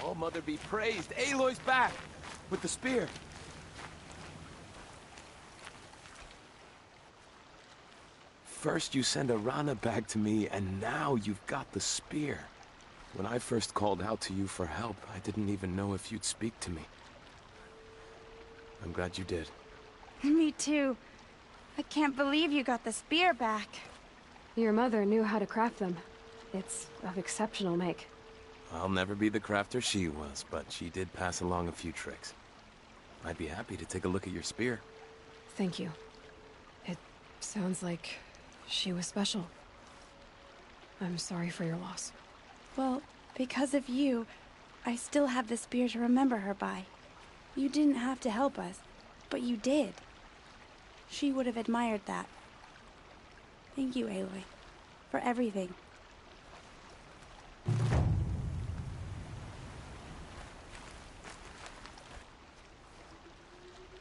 All Mother be praised. Aloy's back! With the spear. First you send Arana back to me, and now you've got the spear. When I first called out to you for help, I didn't even know if you'd speak to me. I'm glad you did. Me too. I can't believe you got the spear back. Your mother knew how to craft them. It's of exceptional make. I'll never be the crafter she was, but she did pass along a few tricks. I'd be happy to take a look at your spear. Thank you. It sounds like she was special. I'm sorry for your loss. Well, because of you, I still have the spear to remember her by. You didn't have to help us, but you did. She would have admired that. Thank you, Aloy, for everything.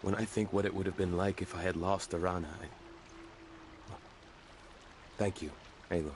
When I think what it would have been like if I had lost Arana, Thank you, Aloy.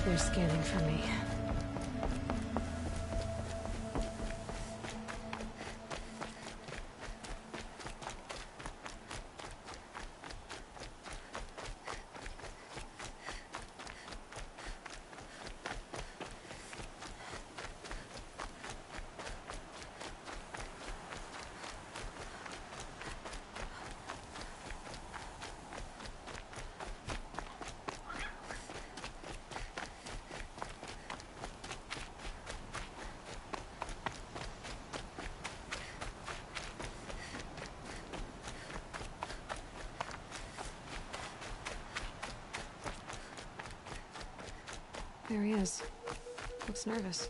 They're scanning for me. There he is. Looks nervous.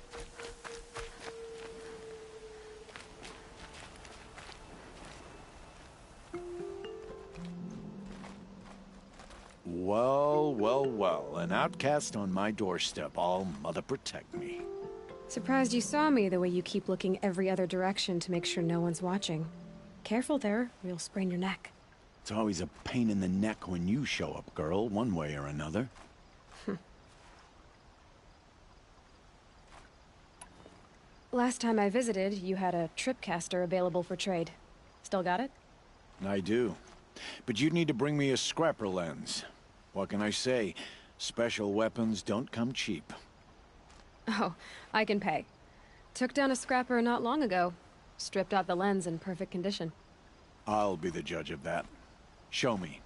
Well, well, well. An outcast on my doorstep. All mother protect me. Surprised you saw me the way you keep looking every other direction to make sure no one's watching. Careful there, or you'll sprain your neck. It's always a pain in the neck when you show up, girl, one way or another. Last time I visited, you had a tripcaster available for trade. Still got it? I do. But you'd need to bring me a scrapper lens. What can I say? Special weapons don't come cheap. Oh, I can pay. Took down a scrapper not long ago. Stripped out the lens in perfect condition. I'll be the judge of that. Show me.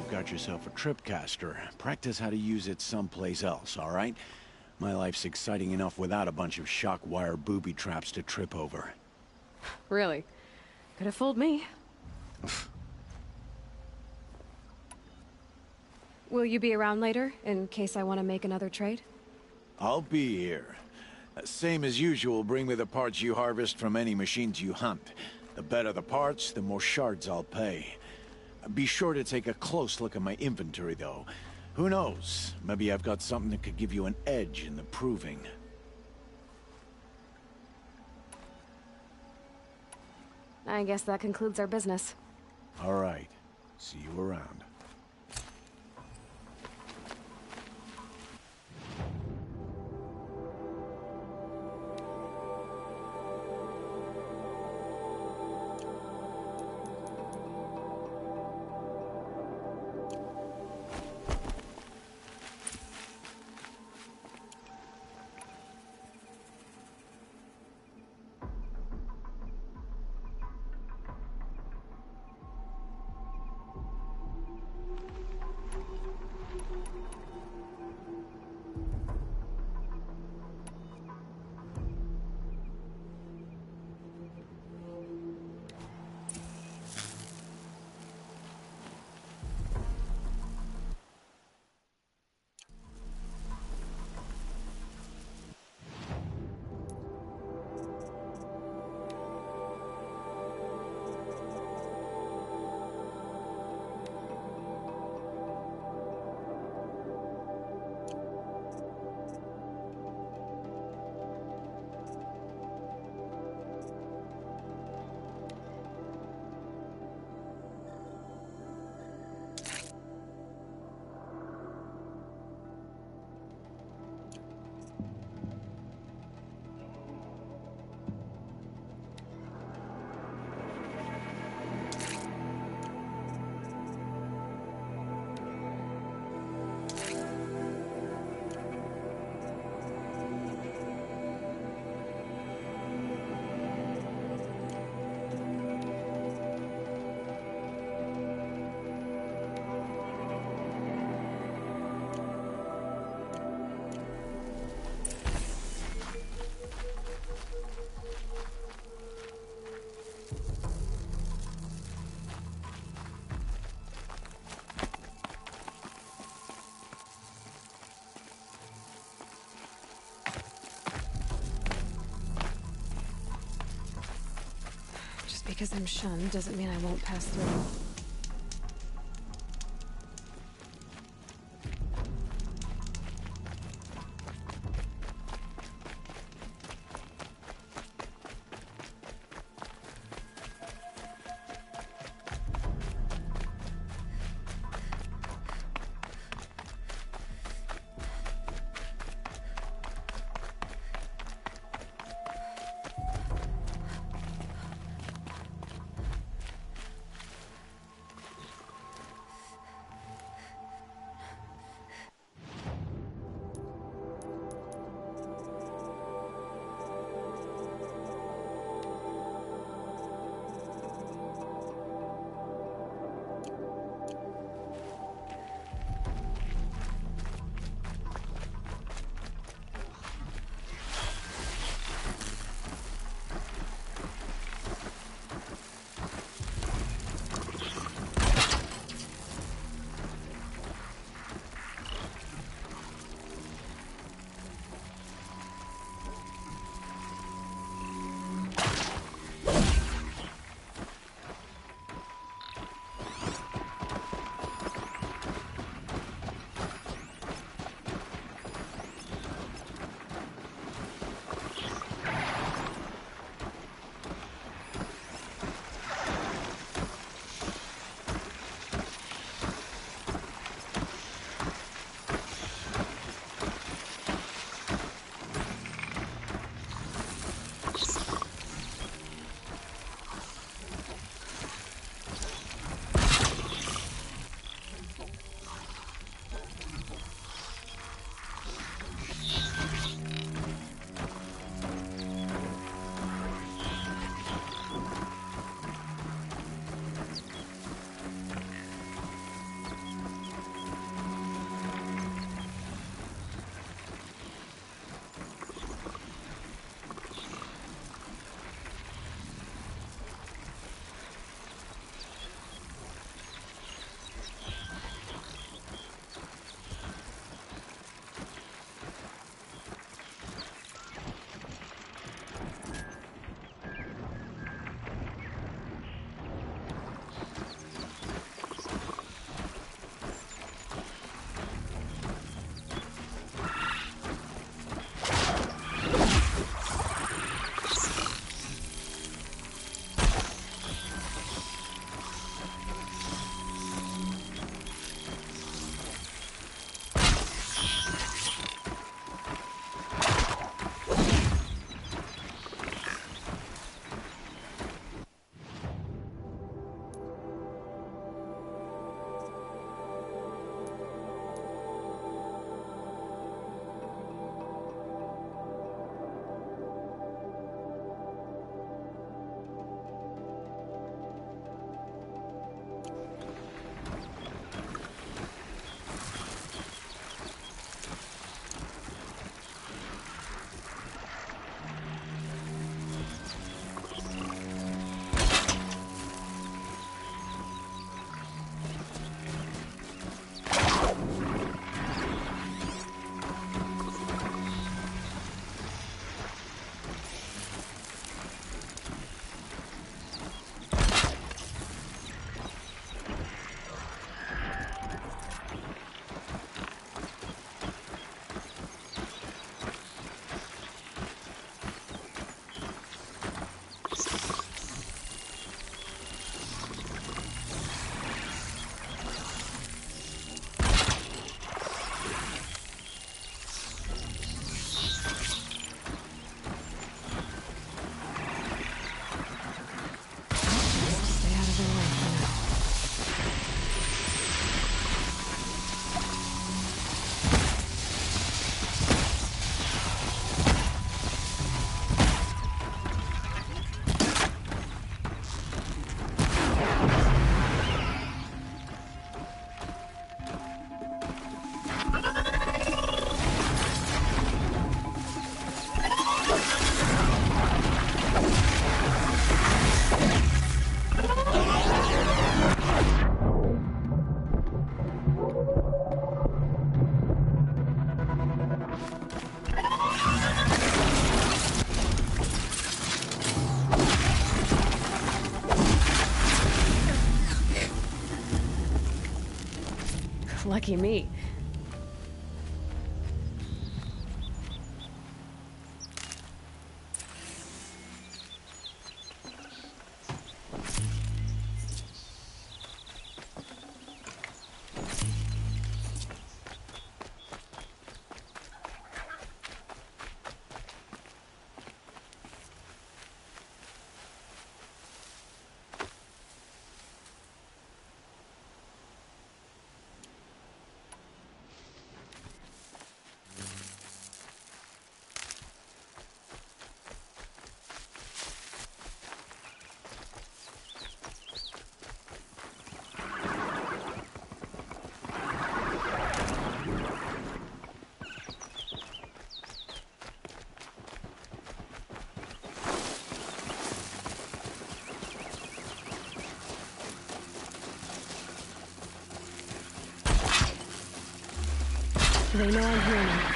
you've got yourself a tripcaster, practice how to use it someplace else, all right? My life's exciting enough without a bunch of shock wire booby traps to trip over. Really? Could have fooled me. Will you be around later, in case I want to make another trade? I'll be here. Same as usual, bring me the parts you harvest from any machines you hunt. The better the parts, the more shards I'll pay. Be sure to take a close look at my inventory, though. Who knows? Maybe I've got something that could give you an edge in the proving. I guess that concludes our business. All right. See you around. Just because I'm shunned doesn't mean I won't pass through. Lucky me. They know I'm here now.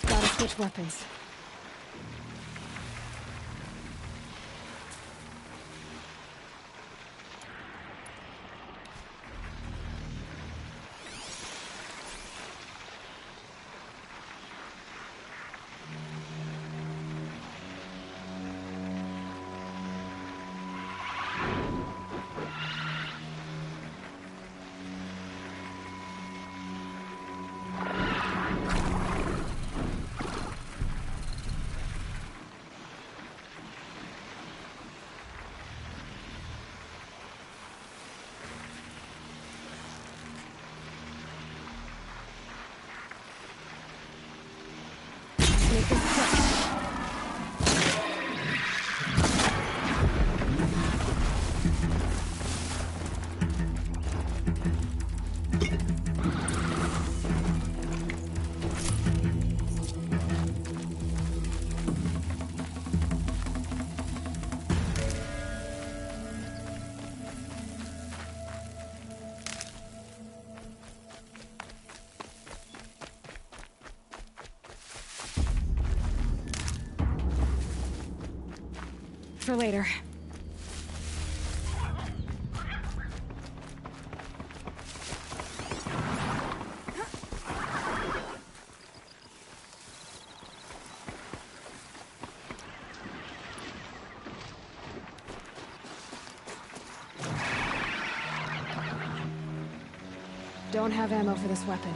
Gotta switch weapons. Make this quick. For later. Don't have ammo for this weapon.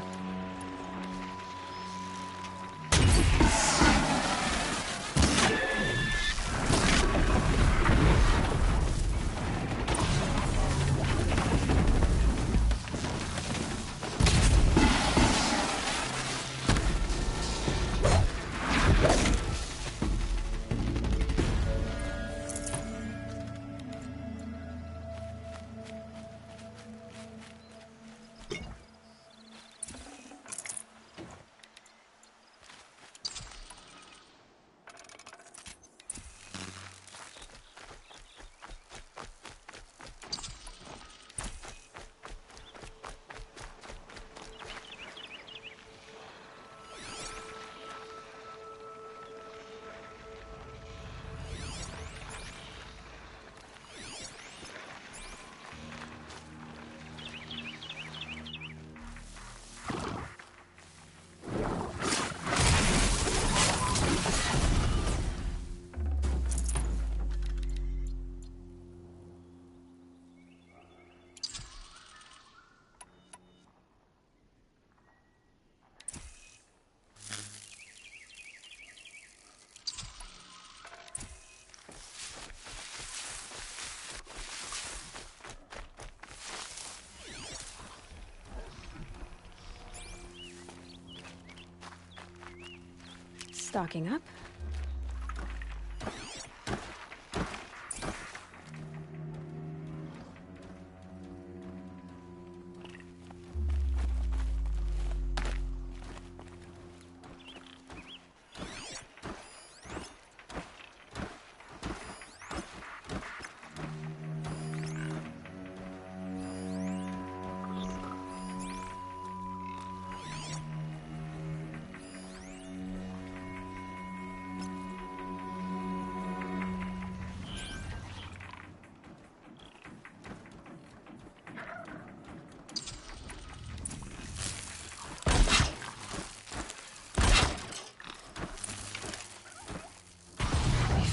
stocking up.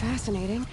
Fascinating.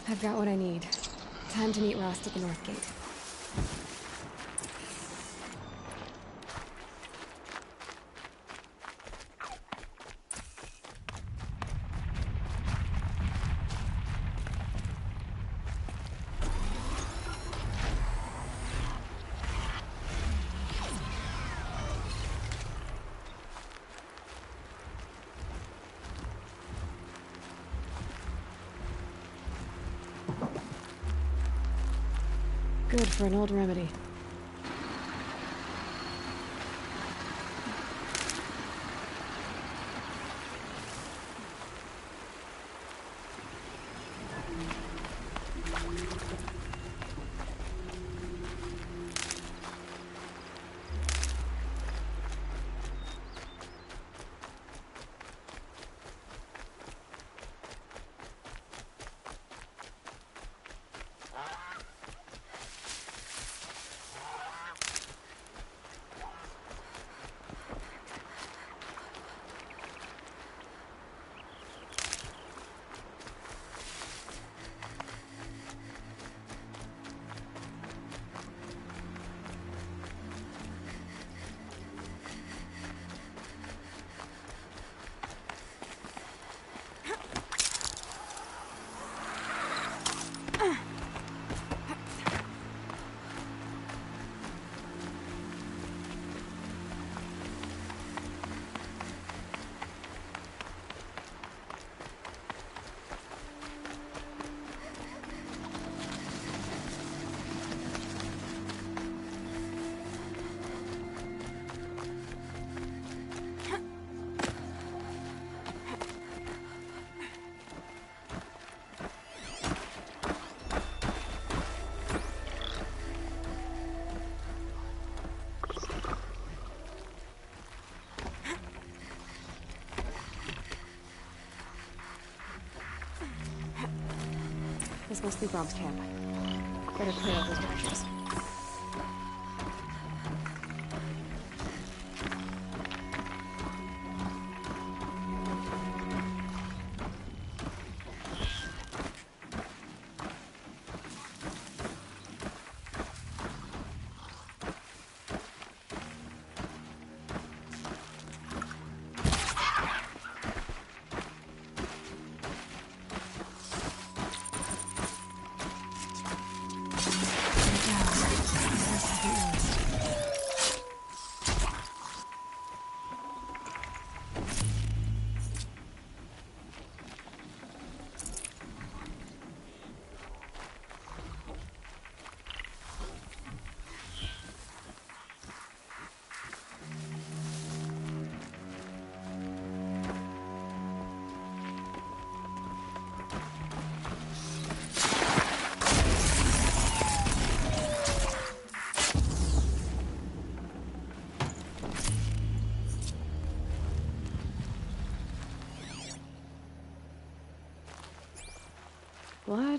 I've got what I need. Time to meet Rost at the North Gate. Good for an old remedy. This must be Brom's camp. Better clear out those branches.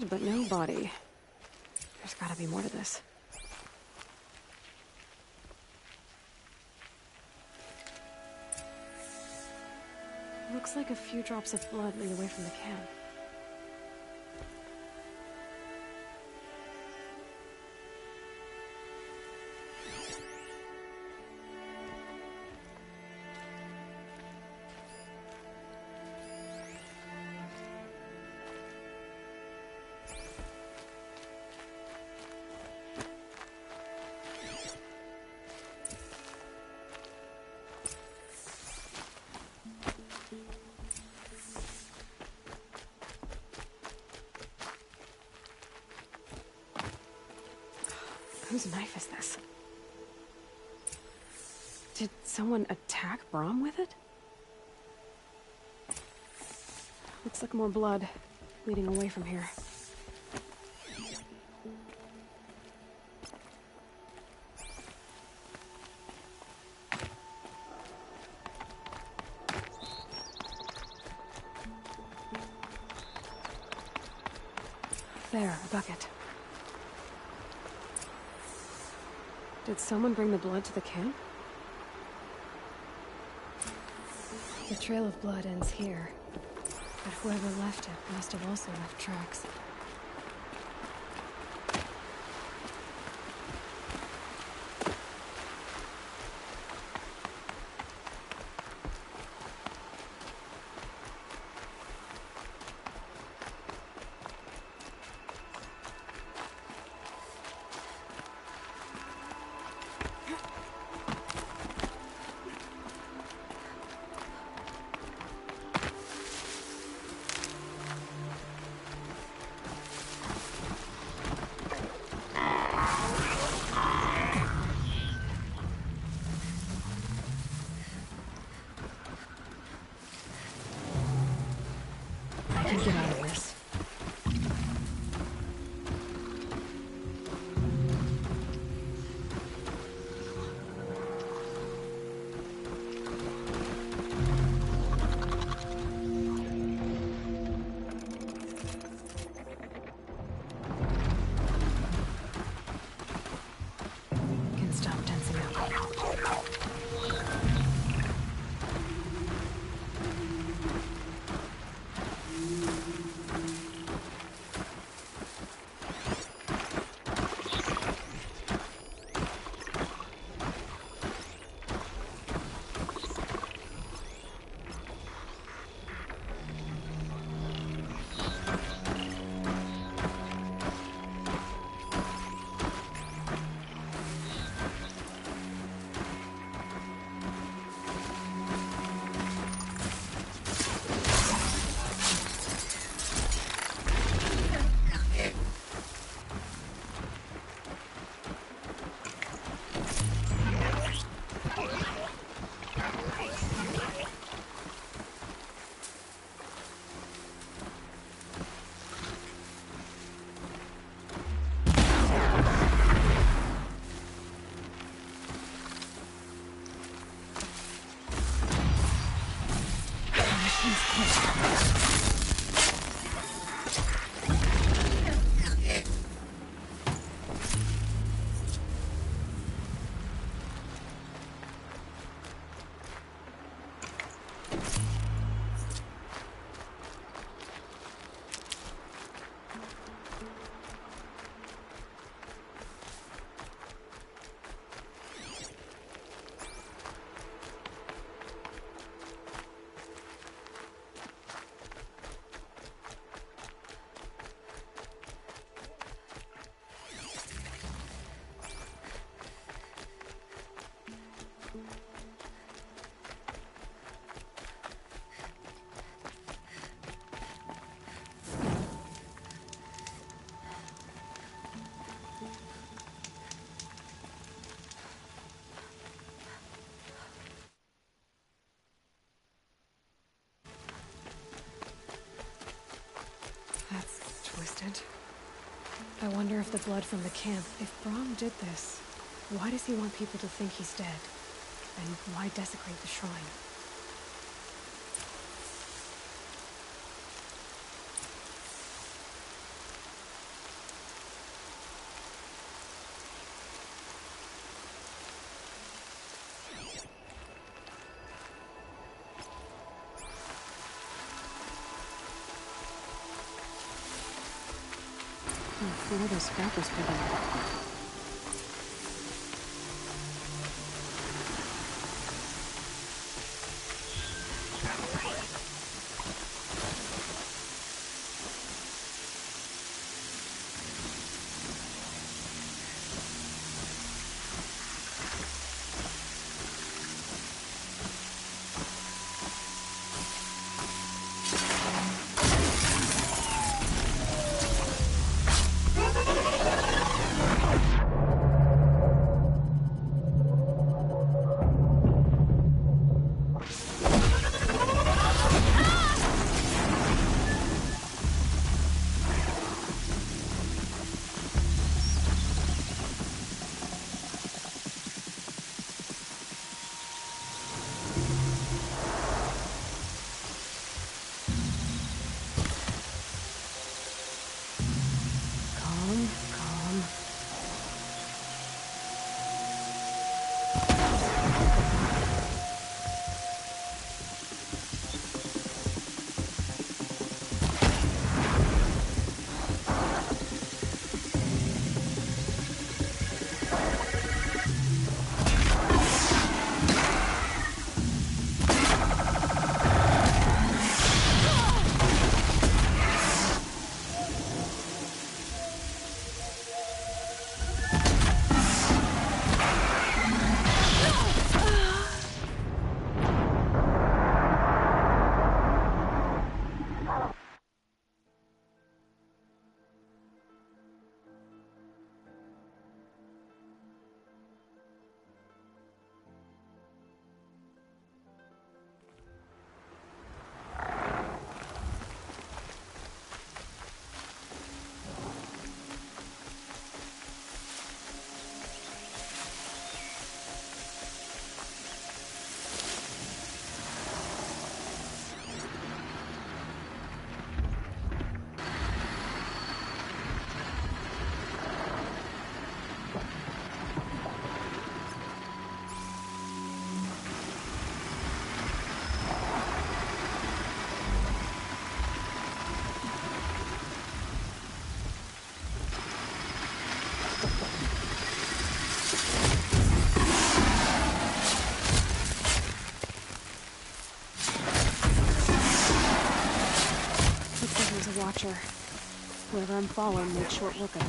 blood, but no body. There's gotta be more to this. Looks like a few drops of blood lead away from the camp. Whose knife is this? Did someone attack Braum with it? Looks like more blood leading away from here. There, a bucket. Did someone bring the blood to the camp? The trail of blood ends here, but whoever left it must have also left tracks. Get out of this. Can stop tensing up. That's twisted. I wonder if the blood from the camp... If Braum did this, why does he want people to think he's dead? And why desecrate the shrine? What are those scrappers picking up? Calm, calm. Looks like there's a watcher. Whoever I'm following made short work of it.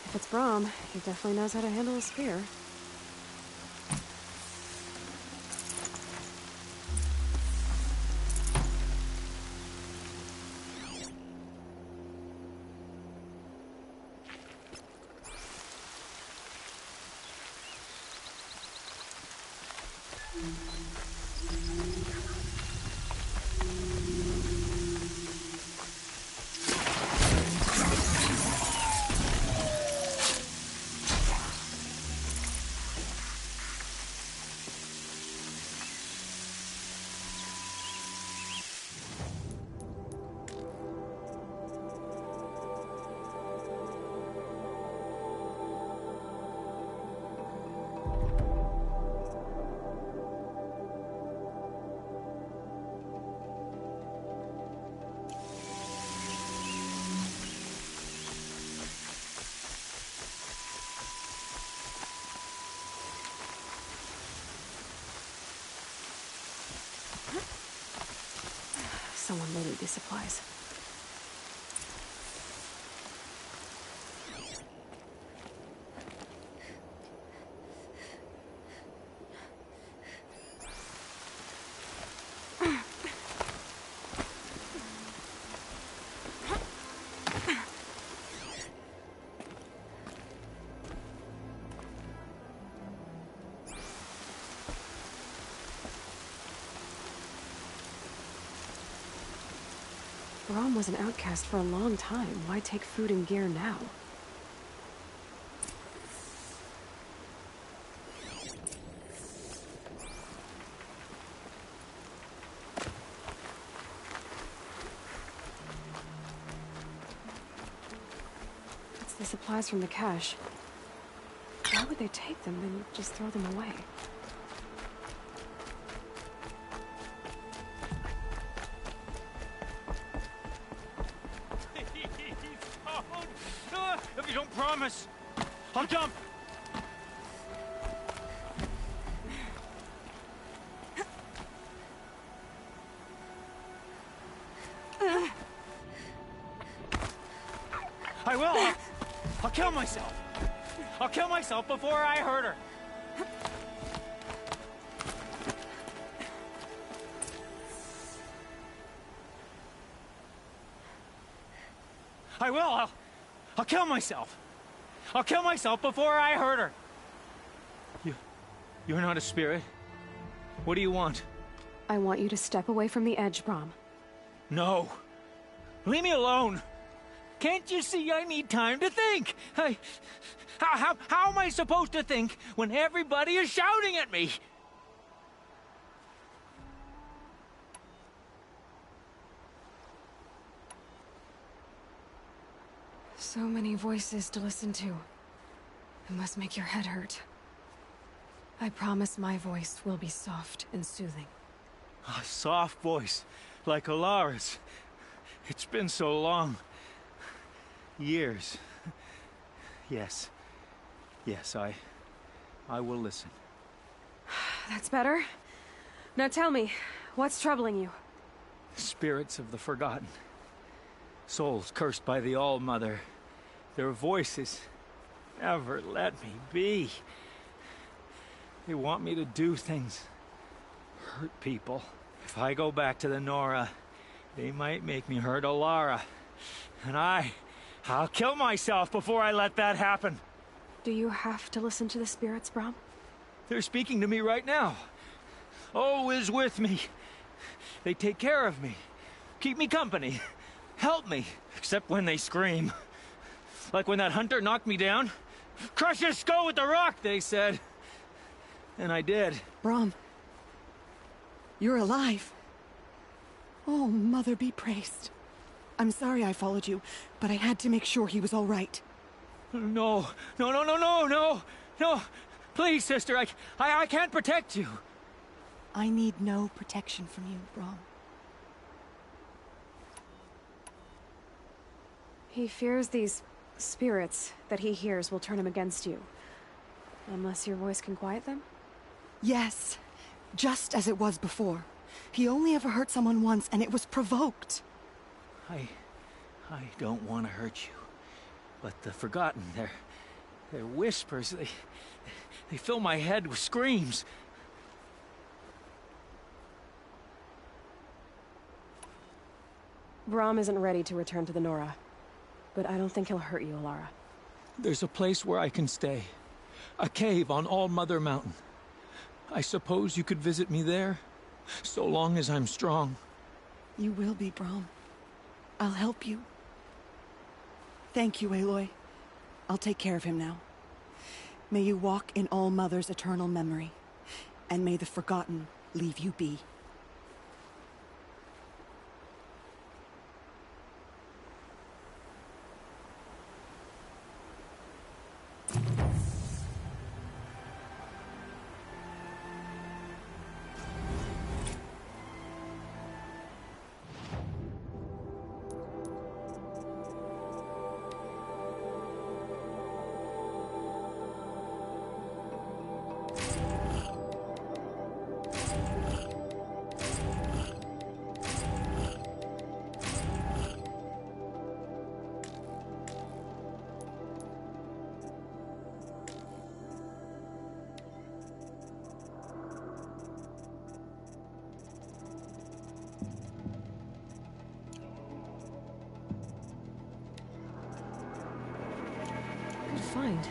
If it's Brahm, he definitely knows how to handle a spear. Someone loaded these supplies. Brahm was an outcast for a long time. Why take food and gear now? It's the supplies from the cache. Why would they take them and just throw them away? promise. I'll jump. I will. I'll kill myself. I'll kill myself before I hurt her. I will. I'll kill myself. I'll kill myself before I hurt her. You're not a spirit. What do you want? I want you to step away from the edge, Brom. No. Leave me alone. Can't you see I need time to think? How am I supposed to think when everybody is shouting at me? So many voices to listen to. It must make your head hurt. I promise my voice will be soft and soothing. A soft voice, like Alara's. It's been so long. Years. Yes. Yes, I will listen. That's better. Now tell me, what's troubling you? Spirits of the forgotten. Souls cursed by the All-Mother. Their voices never let me be. They want me to do things. Hurt people. If I go back to the Nora, they might make me hurt Alara. And I'll kill myself before I let that happen. Do you have to listen to the spirits, Brom? They're speaking to me right now. Oh is with me. They take care of me. Keep me company. Help me. Except when they scream. Like when that hunter knocked me down. Crush his skull with the rock, they said. And I did. Brom. You're alive. Oh, Mother be praised. I'm sorry I followed you, but I had to make sure he was all right. No. No. Please, sister, I can't protect you. I need no protection from you, Brom. He fears these spirits that he hears will turn him against you. Unless your voice can quiet them? Yes, just as it was before. He only ever hurt someone once, and it was provoked. I don't want to hurt you. But the Forgotten, their whispers, they fill my head with screams. Brom isn't ready to return to the Nora. But I don't think he'll hurt you, Alara. There's a place where I can stay. A cave on All-Mother Mountain. I suppose you could visit me there? So long as I'm strong. You will be, Brom. I'll help you. Thank you, Aloy. I'll take care of him now. May you walk in All-Mother's eternal memory. And may the Forgotten leave you be. Good find.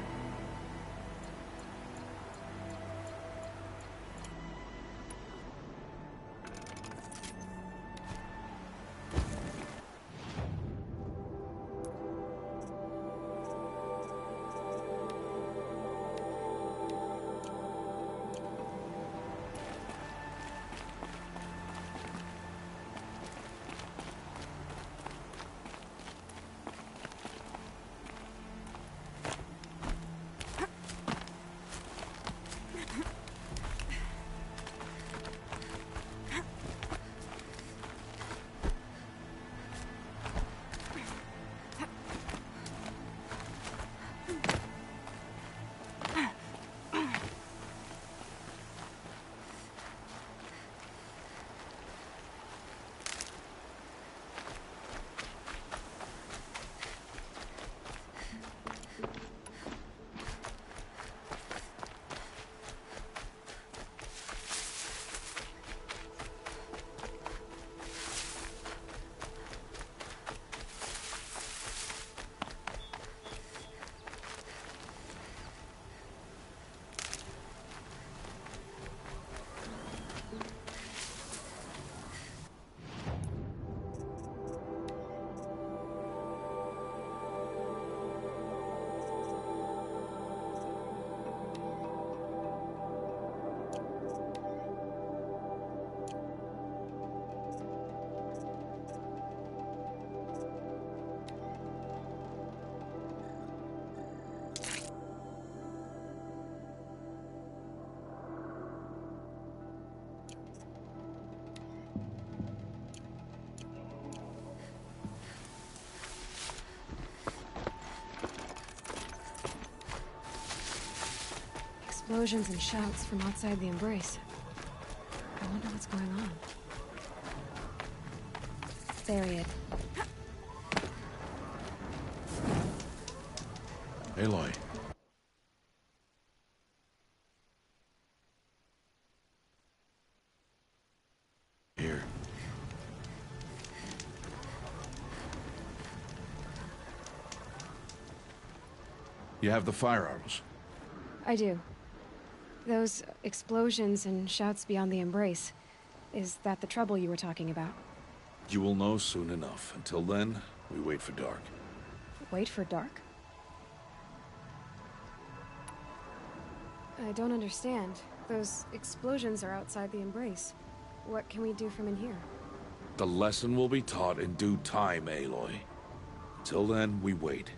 explosions and shouts from outside the embrace. I wonder what's going on. Bury it. Aloy. Here. You have the fire arrows. I do. Those explosions and shouts beyond the embrace. Is that the trouble you were talking about? You will know soon enough. Until then, we wait for dark. Wait for dark? I don't understand. Those explosions are outside the embrace. What can we do from in here? The lesson will be taught in due time, Aloy. Till then, we wait.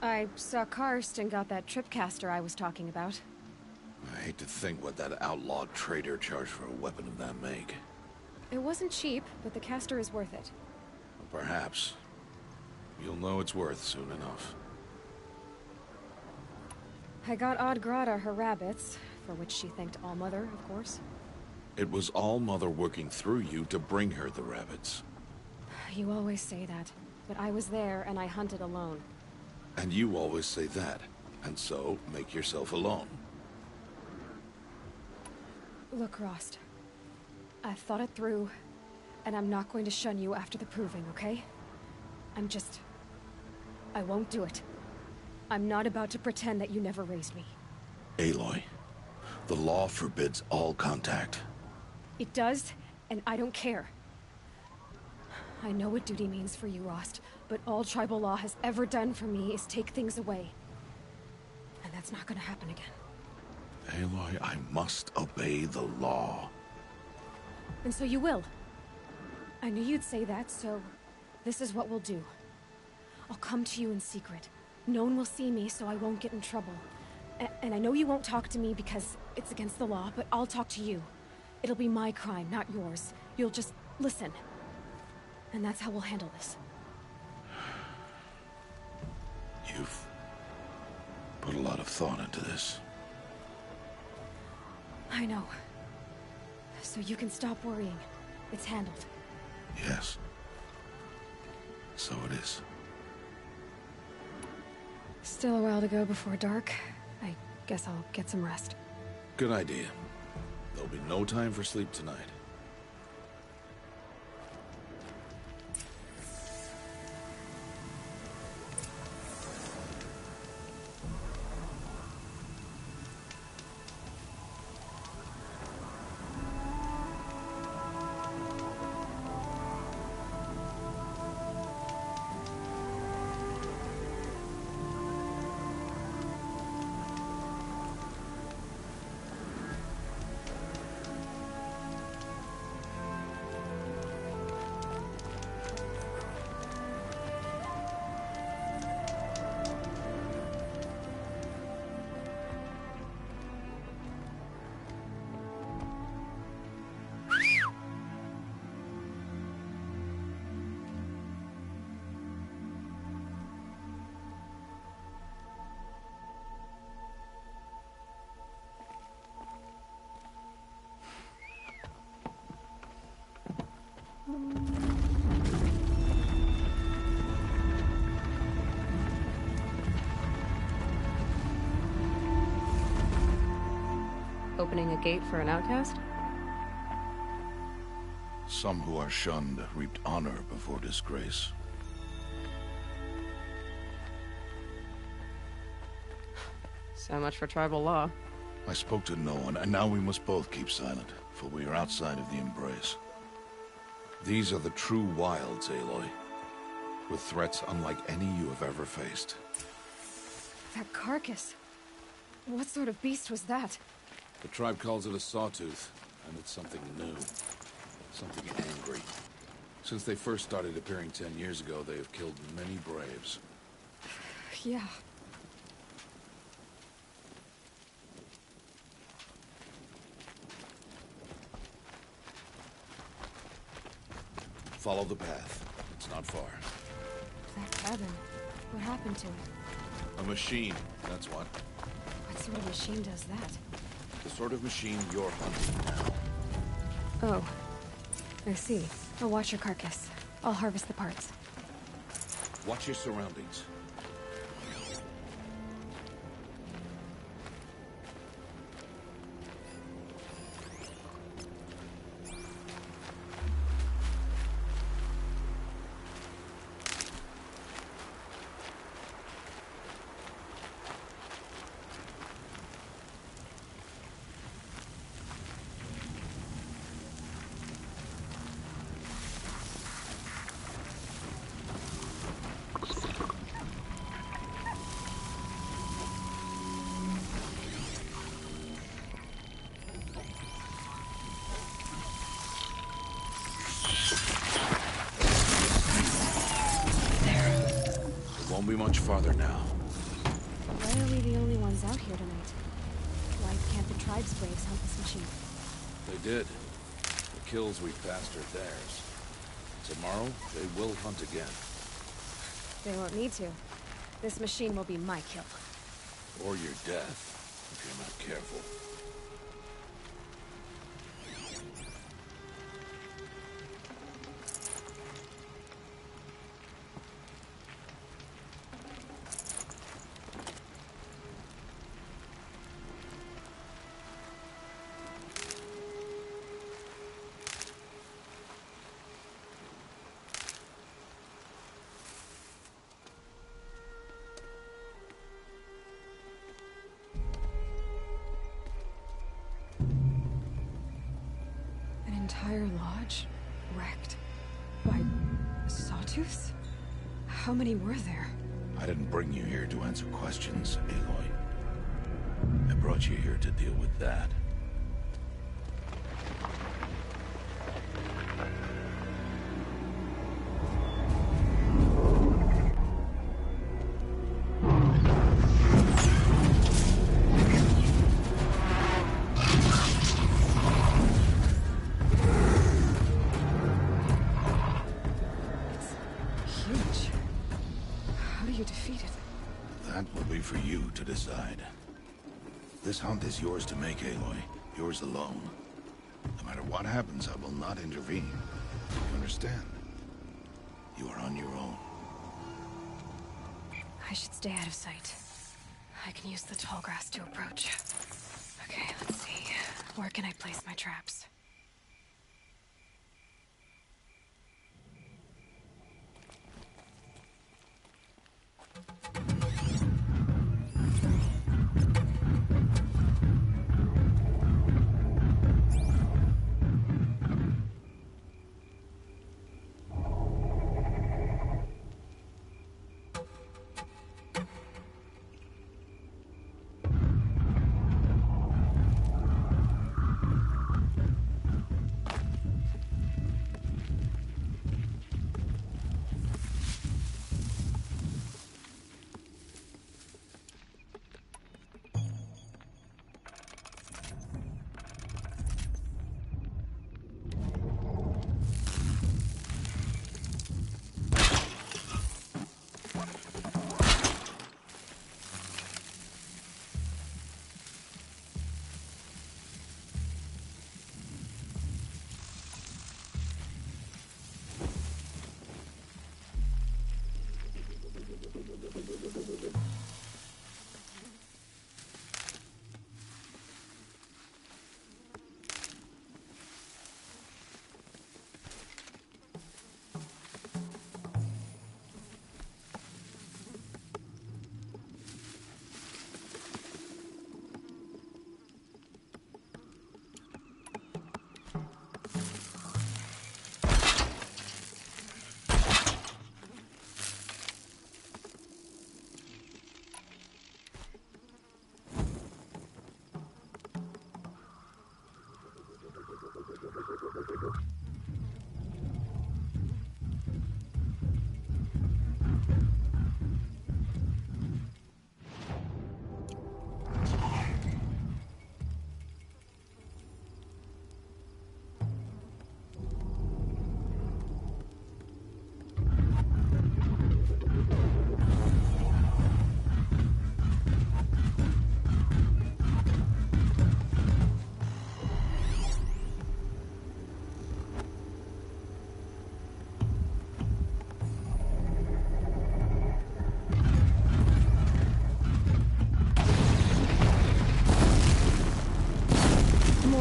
I saw Karst and got that tripcaster I was talking about. I hate to think what that outlawed trader charged for a weapon of that make. It wasn't cheap, but the caster is worth it. Perhaps. You'll know it's worth soon enough. I got Oddgrada her rabbits, for which she thanked Allmother, of course. It was Allmother working through you to bring her the rabbits. You always say that, but I was there and I hunted alone. And you always say that, and so make yourself alone. Look, Rost. I've thought it through, and I'm not going to shun you after the proving, okay? I won't do it. I'm not about to pretend that you never raised me. Aloy, the law forbids all contact. It does, and I don't care. I know what duty means for you, Rost, but all tribal law has ever done for me is take things away. And that's not gonna happen again. Aloy, I must obey the law. And so you will. I knew you'd say that, so this is what we'll do. I'll come to you in secret. No one will see me, so I won't get in trouble. And I know you won't talk to me because it's against the law, but I'll talk to you. It'll be my crime, not yours. You'll just listen. And that's how we'll handle this. You've put a lot of thought into this. I know. So you can stop worrying. It's handled. Yes. So it is. Still a while to go before dark. I guess I'll get some rest. Good idea. There'll be no time for sleep tonight. Opening a gate for an outcast? Some who are shunned reaped honor before disgrace. So much for tribal law. I spoke to no one, and now we must both keep silent, for we are outside of the embrace. These are the true wilds, Aloy, with threats unlike any you have ever faced. That carcass. What sort of beast was that? The tribe calls it a sawtooth, and it's something new. Something angry. Since they first started appearing 10 years ago, they have killed many braves. Yeah. Follow the path. It's not far. That cabin. What happened to it? A machine, that's what. What sort of machine does that? The sort of machine you're hunting now. Oh. I see. I'll watch your carcass. I'll harvest the parts. Watch your surroundings. Won't be much farther now. Why are we the only ones out here tonight? Why can't the tribe's braves hunt this machine? They did. The kills we passed are theirs. Tomorrow, they will hunt again. They won't need to. This machine will be my kill. Or your death, if you're not careful. An entire lodge? Wrecked? By sawtooths? How many were there? I didn't bring you here to answer questions, Aloy. I brought you here to deal with that. Huge. How do you defeat it? That will be for you to decide. This hunt is yours to make, Aloy. Yours alone. No matter what happens, I will not intervene. You understand? You are on your own. I should stay out of sight. I can use the tall grass to approach. Okay, let's see. Where can I place my traps?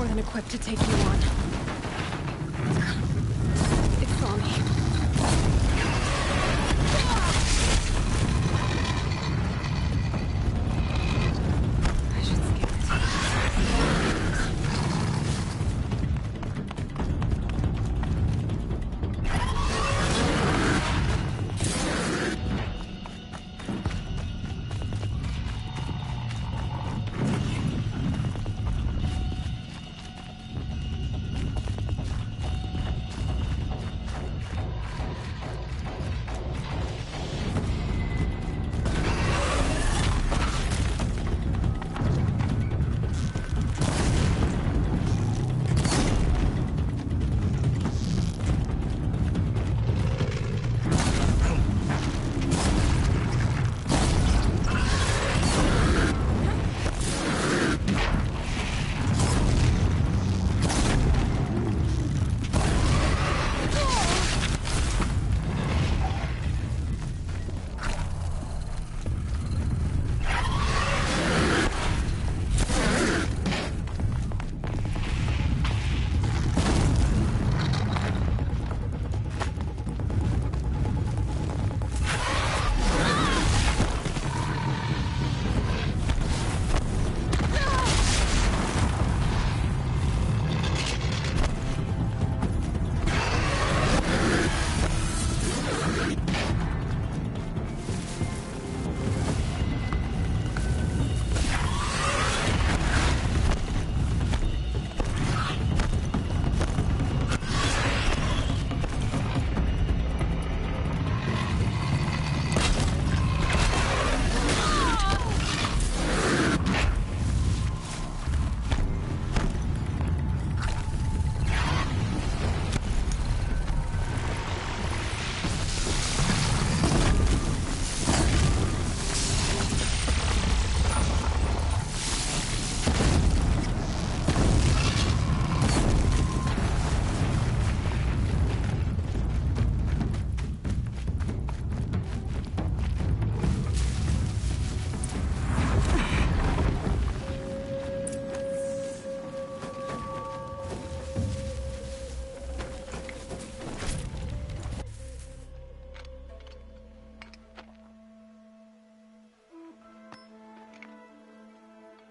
than equipped to take you on. It's on me. I should skip it.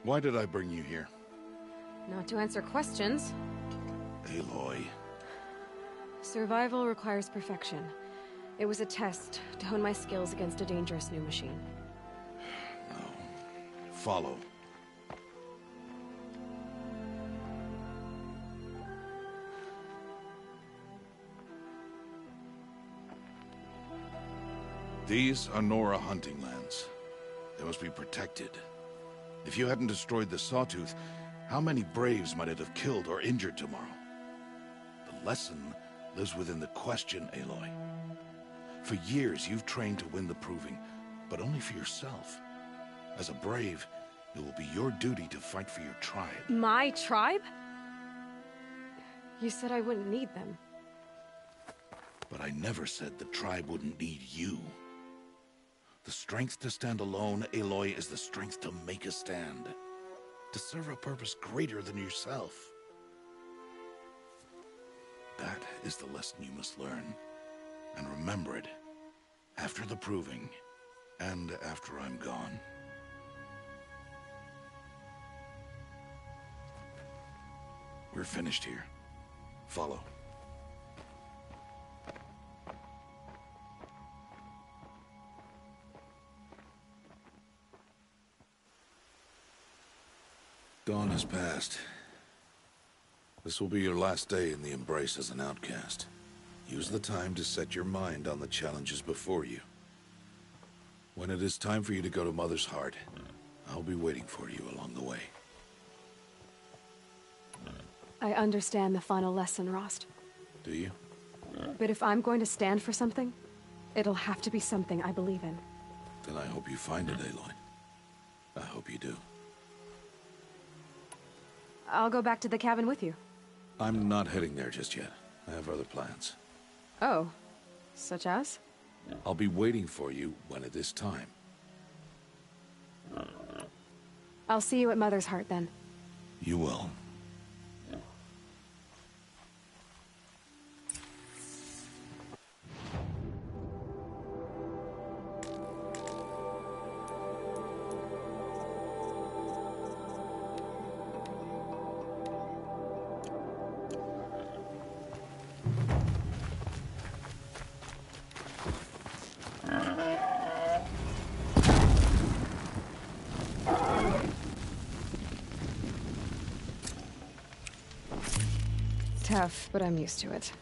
Why did I bring you here? Not to answer questions. Aloy. Survival requires perfection. It was a test to hone my skills against a dangerous new machine. No. Follow. These are Nora hunting lands. They must be protected. If you hadn't destroyed the Sawtooth, how many Braves might it have killed or injured tomorrow? The lesson lives within the question, Aloy. For years, you've trained to win the Proving, but only for yourself. As a Brave, it will be your duty to fight for your tribe. My tribe? You said I wouldn't need them. But I never said the tribe wouldn't need you. The strength to stand alone, Aloy, is the strength to make a stand. To serve a purpose greater than yourself. That is the lesson you must learn. And remember it. After the Proving. And after I'm gone. We're finished here. Follow. Dawn has passed. This will be your last day in the Embrace as an outcast. Use the time to set your mind on the challenges before you. When it is time for you to go to Mother's Heart, I'll be waiting for you along the way. I understand the final lesson, Rost. Do you? But if I'm going to stand for something, it'll have to be something I believe in. Then I hope you find it, Aloy. I hope you do. I'll go back to the cabin with you. I'm not heading there just yet. I have other plans. Oh. Such as? I'll be waiting for you when it is time. I'll see you at Mother's Heart then. You will. tough, but I'm used to it.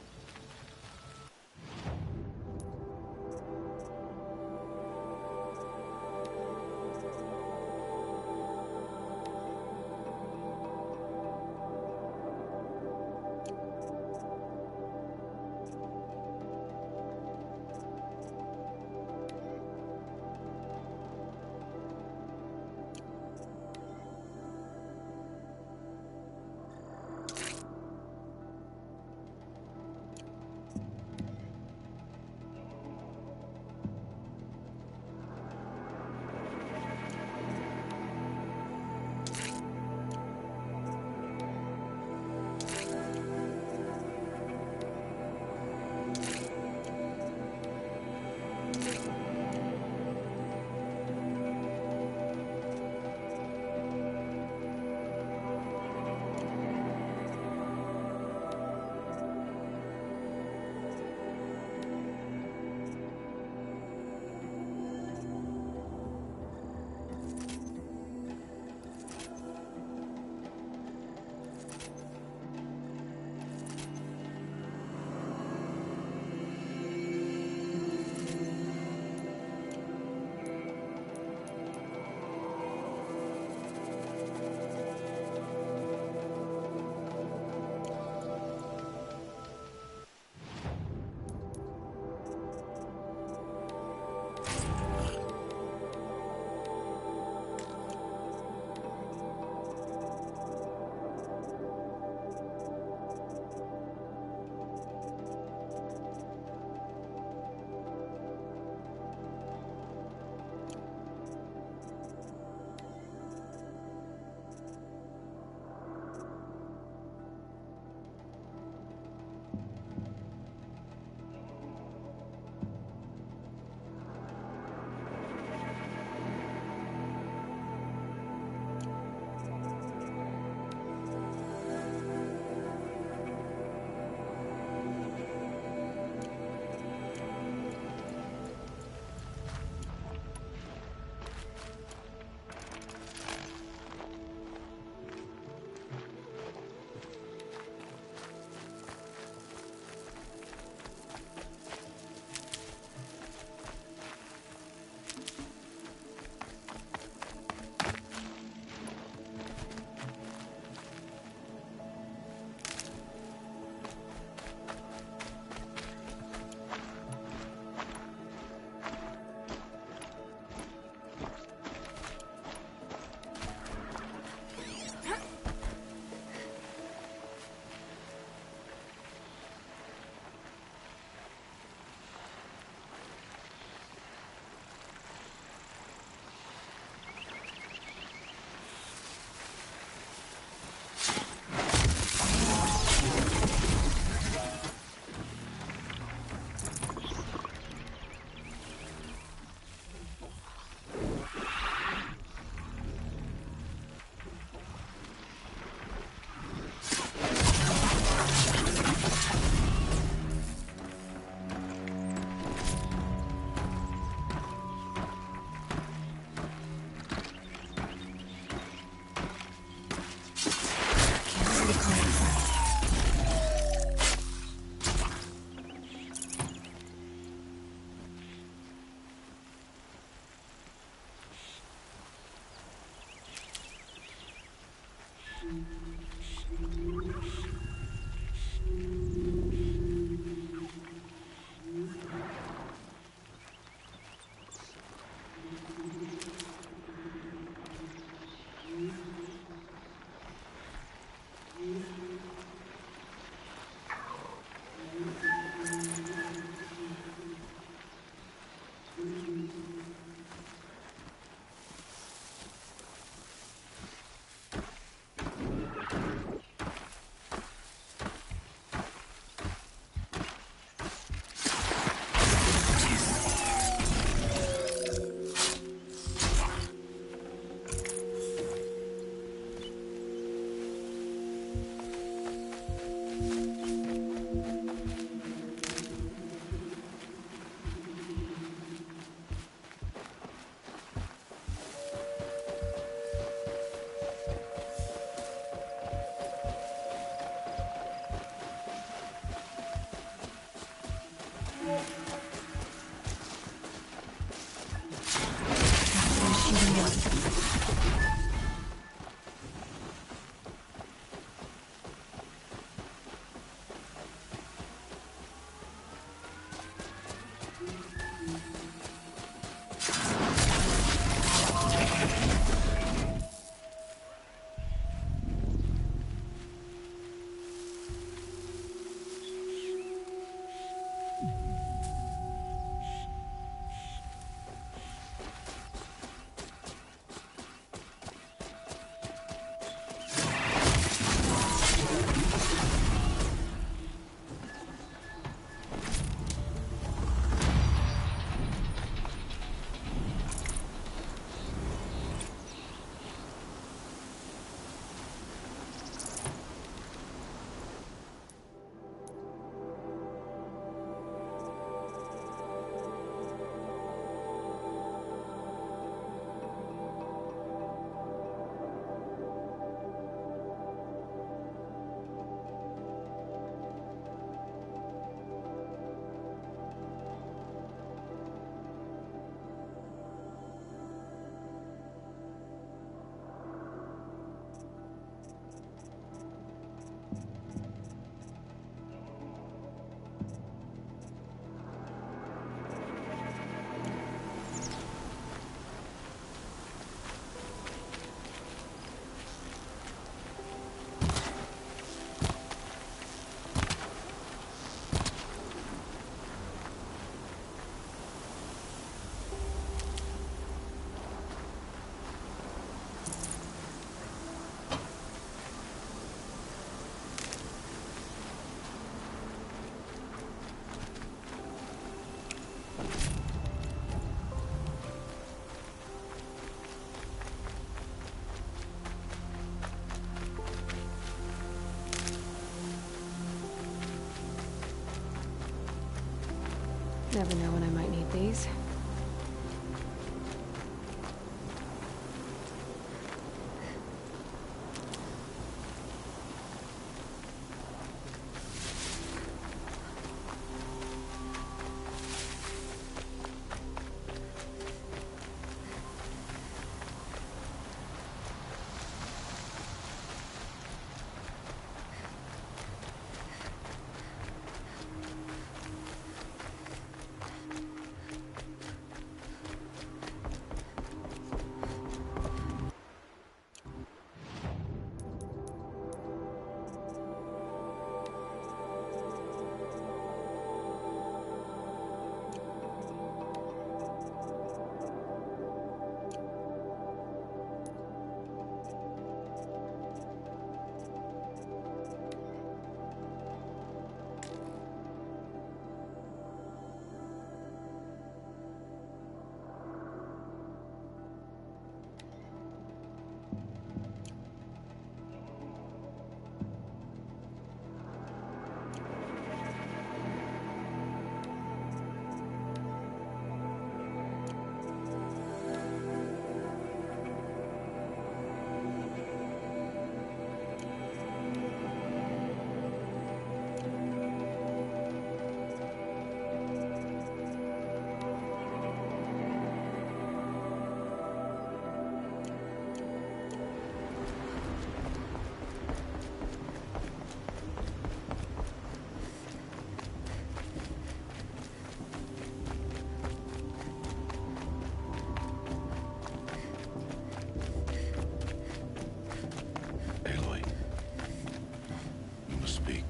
Never know when I might need these.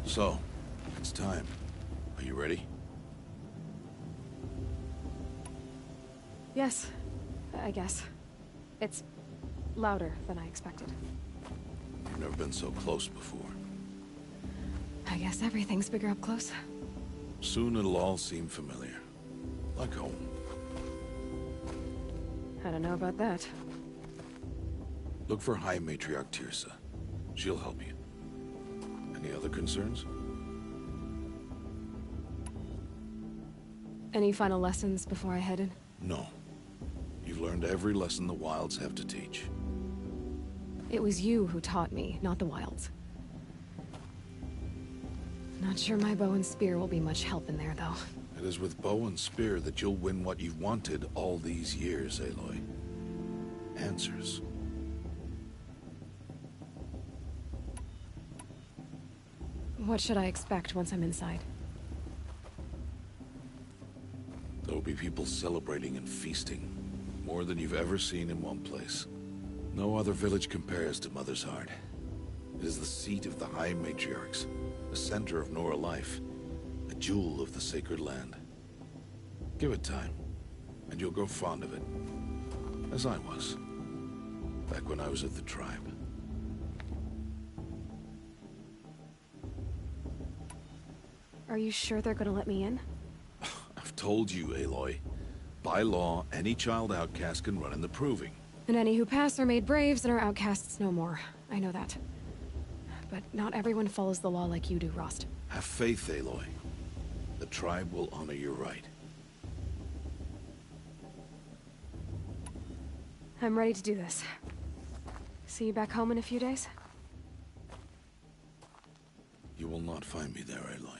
So, it's time. Are you ready? Yes, I guess. It's louder than I expected. You've never been so close before. I guess everything's bigger up close. Soon it'll all seem familiar. Like home. I don't know about that. Look for High Matriarch Teersa. She'll help you. Any other concerns? Any final lessons before I head in? No. You've learned every lesson the Wilds have to teach. It was you who taught me, not the Wilds. Not sure my bow and spear will be much help in there, though. It is with bow and spear that you'll win what you've wanted all these years, Aloy. Answers. What should I expect once I'm inside? There'll be people celebrating and feasting. More than you've ever seen in one place. No other village compares to Mother's Heart. It is the seat of the High Matriarchs, the center of Nora life, a jewel of the sacred land. Give it time, and you'll grow fond of it. As I was, back when I was at the tribe. Are you sure they're gonna let me in? I've told you, Aloy. By law, any child outcast can run in the Proving. And any who pass are made braves and are outcasts no more. I know that. But not everyone follows the law like you do, Rost. Have faith, Aloy. The tribe will honor your right. I'm ready to do this. See you back home in a few days? You will not find me there, Aloy.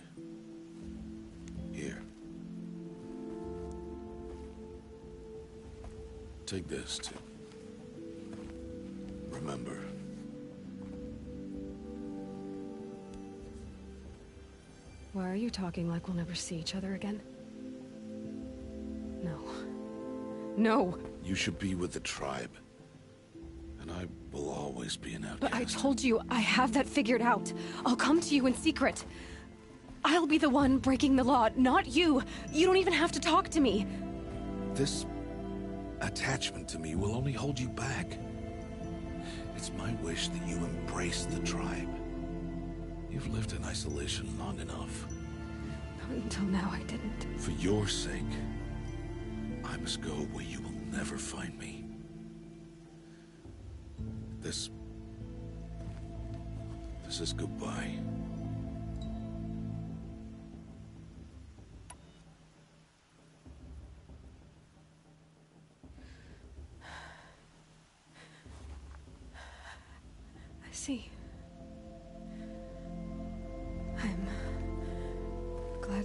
Here. Take this, too. Remember. Why are you talking like we'll never see each other again? No. No! You should be with the tribe. And I will always be an outcast. But I told you, I have that figured out. I'll come to you in secret. I'll be the one breaking the law, not you. You don't even have to talk to me. This attachment to me will only hold you back. It's my wish that you embrace the tribe. You've lived in isolation long enough. Until now, I didn't. For your sake, I must go where you will never find me. This is goodbye.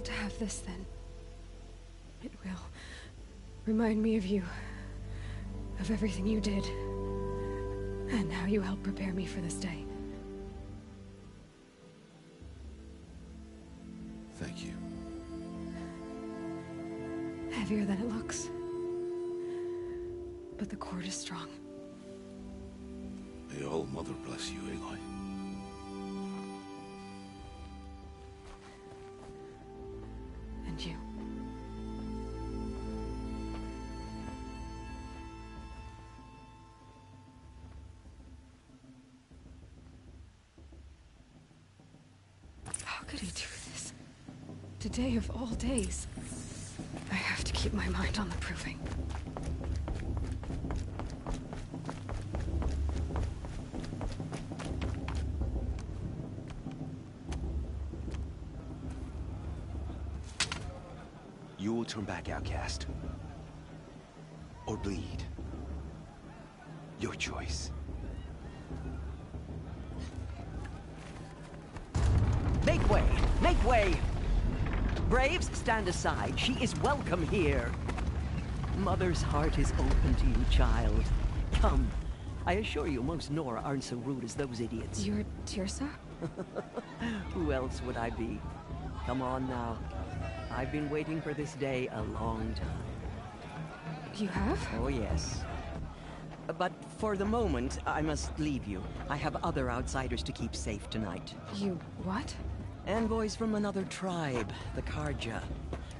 have to have this then. It will remind me of you, of everything you did, and how you helped prepare me for this day. Thank you. Heavier than it looks. But the cord is strong. May All Mother bless you, Aloy. And you. How could he do this? Today of all days. I have to keep my mind on the proving. You will turn back, outcast. Or bleed. Your choice. Make way! Make way! Braves, stand aside. She is welcome here. Mother's heart is open to you, child. Come. I assure you, most Nora aren't so rude as those idiots. You're Teersa? Who else would I be? Come on now. I've been waiting for this day a long time. You have? Oh, yes. But for the moment, I must leave you. I have other outsiders to keep safe tonight. You what? Envoys from another tribe, the Carja.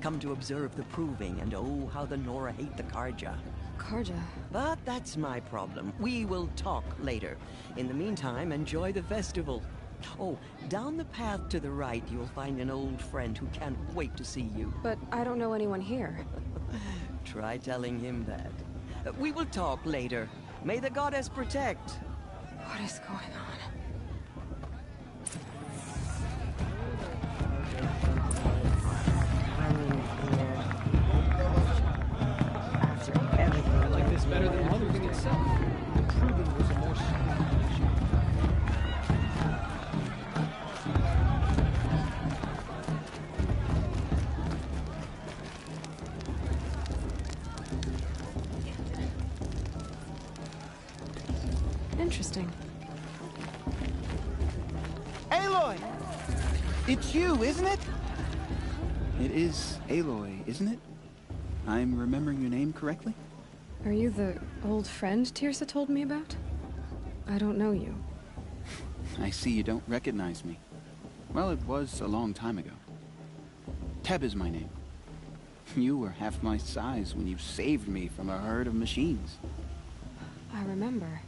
Come to observe the proving, and oh, how the Nora hate the Carja. Carja? But that's my problem. We will talk later. In the meantime, enjoy the festival. Oh, down the path to the right, you'll find an old friend who can't wait to see you. But I don't know anyone here. Try telling him that. We will talk later. May the goddess protect. What is going on? I like this better than the proving itself. The proving was a more Interesting. Aloy! It's you, isn't it? It is Aloy, isn't it? I'm remembering your name correctly? Are you the old friend Teersa told me about? I don't know you. I see you don't recognize me. Well, it was a long time ago. Teb is my name. You were half my size when you saved me from a herd of machines. I remember.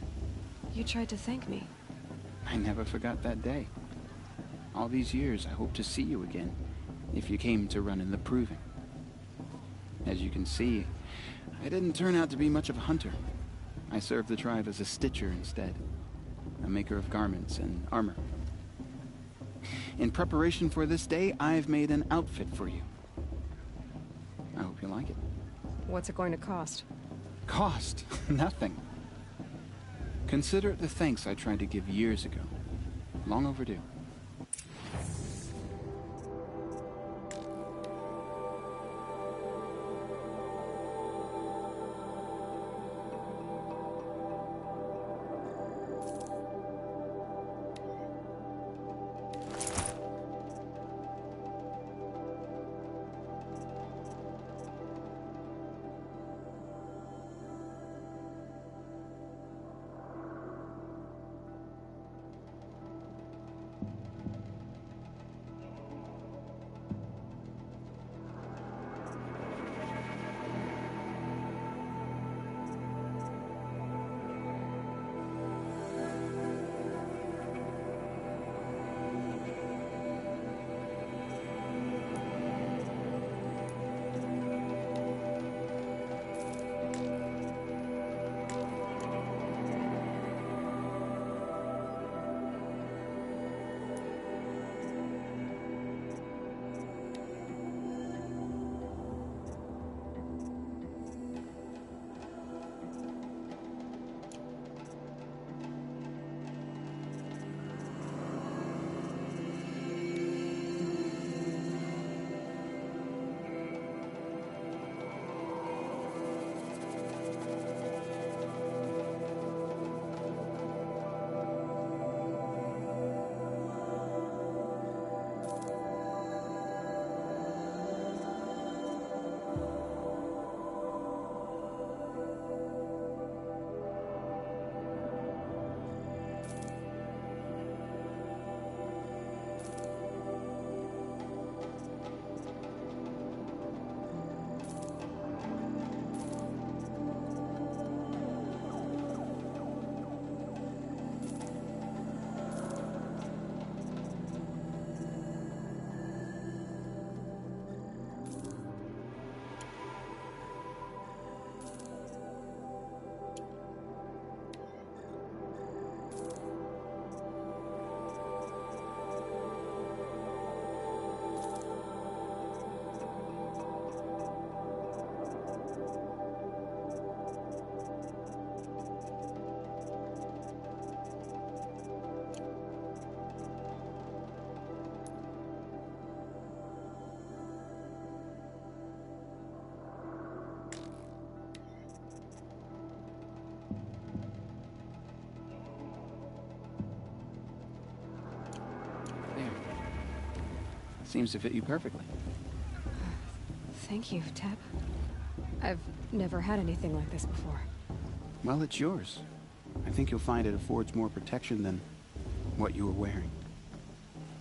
You tried to thank me. I never forgot that day. All these years, I hope to see you again, if you came to run in the proving. As you can see, I didn't turn out to be much of a hunter. I served the tribe as a stitcher instead, a maker of garments and armor. In preparation for this day, I've made an outfit for you. I hope you like it. What's it going to cost? Cost? Nothing. Consider it the thanks I tried to give years ago. Long overdue. Seems to fit you perfectly. Thank you, Teb. I've never had anything like this before. Well, it's yours. I think you'll find it affords more protection than what you were wearing.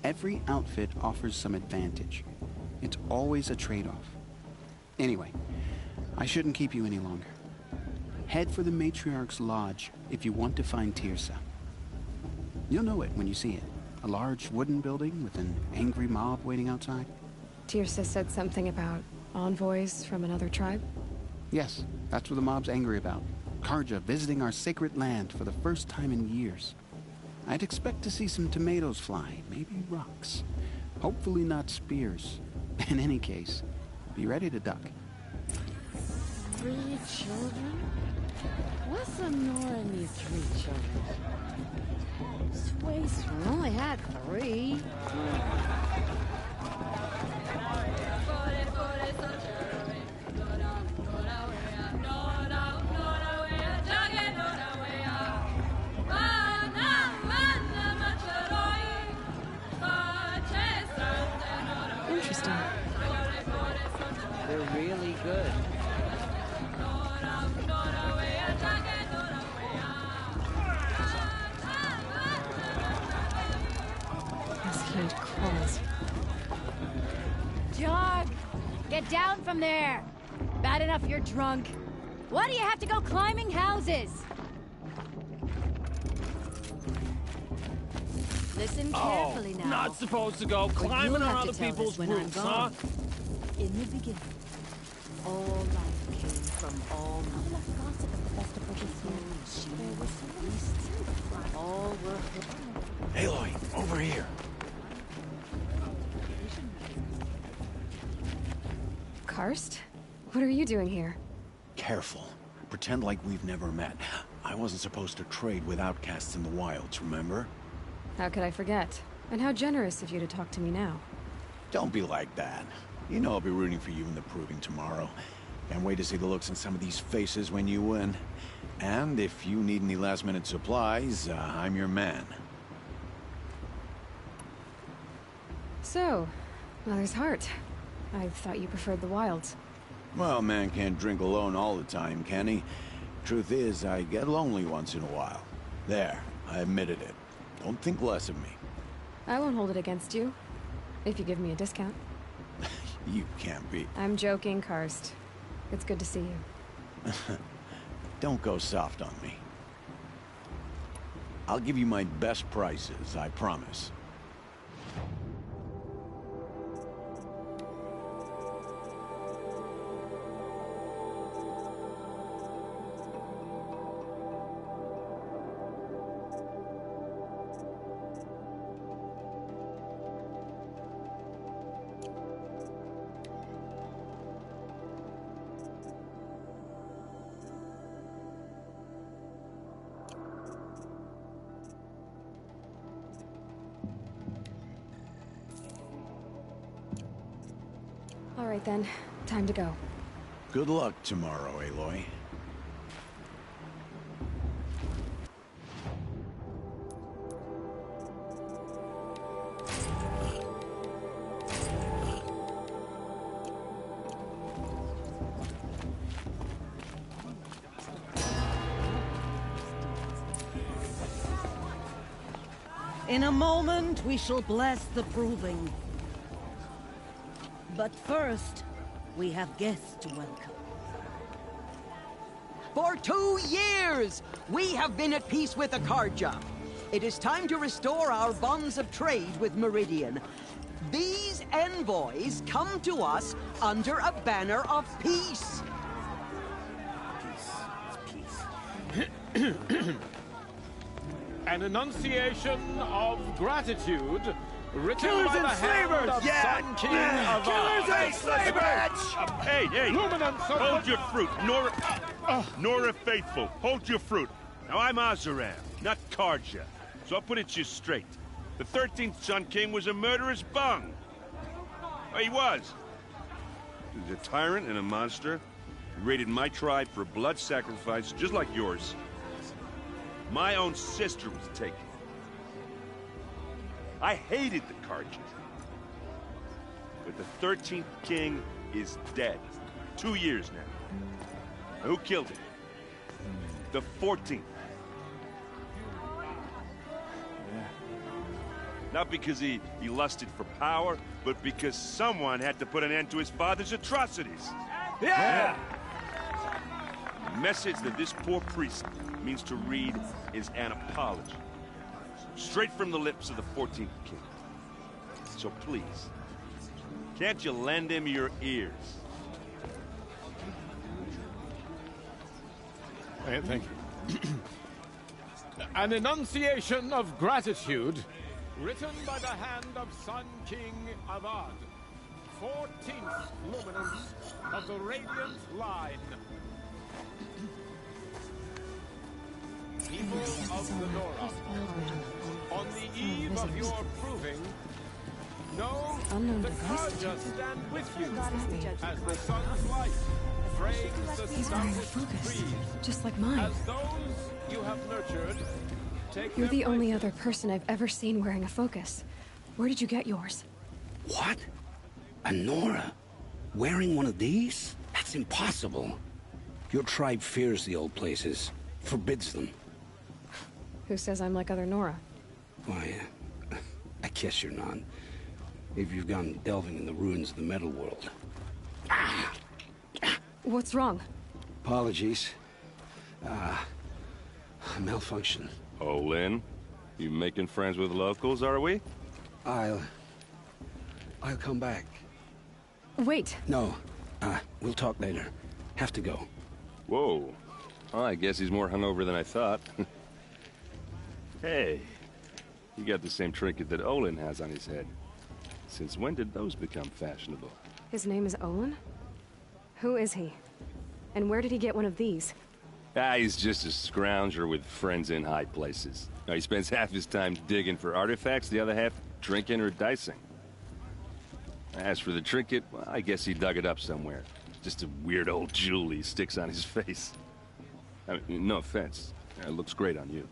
Every outfit offers some advantage. It's always a trade-off. Anyway, I shouldn't keep you any longer. Head for the Matriarch's Lodge if you want to find Teersa. You'll know it when you see it. A large wooden building with an angry mob waiting outside. Teersa said something about envoys from another tribe? Yes, that's what the mob's angry about. Carja visiting our sacred land for the first time in years. I'd expect to see some tomatoes fly, maybe rocks. Hopefully not spears. In any case, be ready to duck. 3 children? What's the Nora in these 3 children? Swacer only had 3. Interesting. They're really good. Those huge claws. Jog! Get down from there! Bad enough you're drunk. Why do you have to go climbing houses? Listen carefully now. Not supposed to go climbing on other people's roofs, huh? In the beginning, all life came from all mothers. Gossip at the festival this year. There were some beasts and the flies. All were Aloy, over here. Karst? What are you doing here? Careful. Pretend like we've never met. I wasn't supposed to trade with outcasts in the wilds, remember? How could I forget? And how generous of you to talk to me now. Don't be like that. You know I'll be rooting for you in the proving tomorrow. Can't wait to see the looks on some of these faces when you win. And if you need any last-minute supplies, I'm your man. So, Mother's Heart. I thought you preferred the wilds. Well, man can't drink alone all the time, can he? Truth is, I get lonely once in a while. There, I admitted it. Don't think less of me. I won't hold it against you. If you give me a discount. You can't be. I'm joking, Karst. It's good to see you. Don't go soft on me. I'll give you my best prices, I promise. All right then, time to go. Good luck tomorrow, Aloy. In a moment, we shall bless the proving. But first, we have guests to welcome. For 2 years, we have been at peace with the Carja. It is time to restore our bonds of trade with Meridian. These envoys come to us under a banner of peace. An enunciation of gratitude written Killers by and the hand slavers! of Yeah! Sun King Yeah! of Killers and slavers! Hey, hey! Luminance of Hold the- your fruit, Nora Faithful. Hold your fruit. Now I'm Azaram, not Carja, so I'll put it to you straight. The 13th Sun King was a murderous bung. Oh, he was. He was a tyrant and a monster. He raided my tribe for a blood sacrifice, just like yours. My own sister was taken. I hated the Carja. that the 13th king is dead. 2 years now. Who killed him? The 14th. Not because he lusted for power, but because someone had to put an end to his father's atrocities. Yeah! The message that this poor priest means to read is an apology. Straight from the lips of the 14th king. So please, can't you lend him your ears? Thank you. An enunciation of gratitude written by the hand of Sun King Avad, 14th luminance of the Radiant Line. People of the Nora, on the eve of your proving, know the Carja stand with you as the sun's light frames the stoutest trees. Just like mine. As those you have nurtured, take You're their the only other person I've ever seen wearing a focus. Where did you get yours? What? A Nora? Wearing one of these? That's impossible. Your tribe fears the old places, forbids them. Who says I'm like other Nora? Why, I guess you're not. If you've gone delving in the ruins of the metal world. What's wrong? Apologies. Malfunction. Olin, you making friends with locals, are we? I'll come back. Wait. No. We'll talk later. Have to go. Whoa. Well, I guess he's more hungover than I thought. Hey, you got the same trinket that Olin has on his head. Since when did those become fashionable? His name is Olin? Who is he? And where did he get one of these? He's just a scrounger with friends in high places. Now, he spends half his time digging for artifacts, the other half drinking or dicing. As for the trinket, well, I guess he dug it up somewhere. Just a weird old jewel he sticks on his face. I mean, no offense. It looks great on you.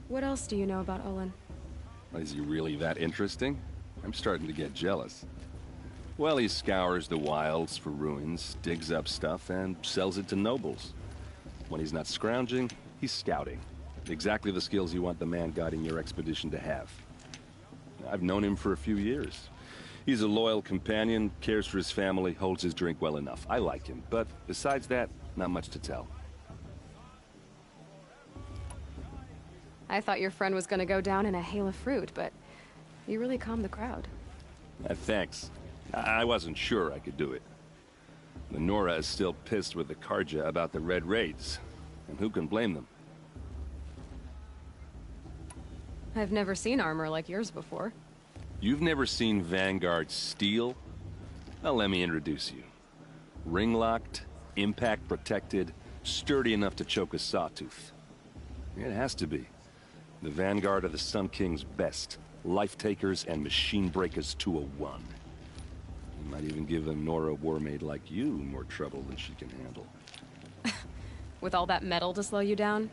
What else do you know about Olin? Is he really that interesting? I'm starting to get jealous. Well, he scours the wilds for ruins, digs up stuff, and sells it to nobles. When he's not scrounging, he's scouting. Exactly the skills you want the man guiding your expedition to have. I've known him for a few years. He's a loyal companion, cares for his family, holds his drink well enough. I like him, but besides that, not much to tell. I thought your friend was gonna go down in a hail of fruit, but you really calmed the crowd. Thanks. I wasn't sure I could do it. The Nora is still pissed with the Carja about the Red Raids, and who can blame them? I've never seen armor like yours before. You've never seen Vanguard steel? Well, let me introduce you. Ring-locked, impact-protected, sturdy enough to choke a sawtooth. It has to be. The Vanguard are the Sun King's best. Life-takers and machine-breakers to a one. You might even give a Nora warmaid like you more trouble than she can handle. With all that metal to slow you down?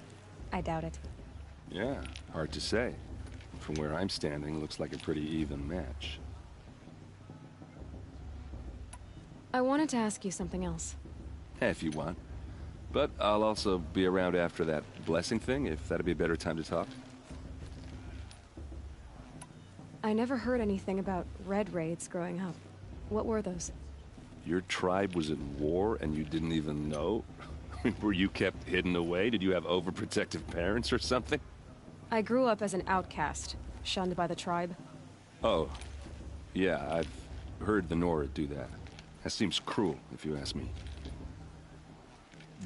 I doubt it. Yeah, hard to say. From where I'm standing, looks like a pretty even match. I wanted to ask you something else. If you want. But I'll also be around after that blessing thing, if that'd be a better time to talk. I never heard anything about Red Raids growing up. What were those? Your tribe was at war and you didn't even know? Were you kept hidden away? Did you have overprotective parents or something? I grew up as an outcast, shunned by the tribe. Oh. Yeah, I've heard the Nora do that. That seems cruel, if you ask me.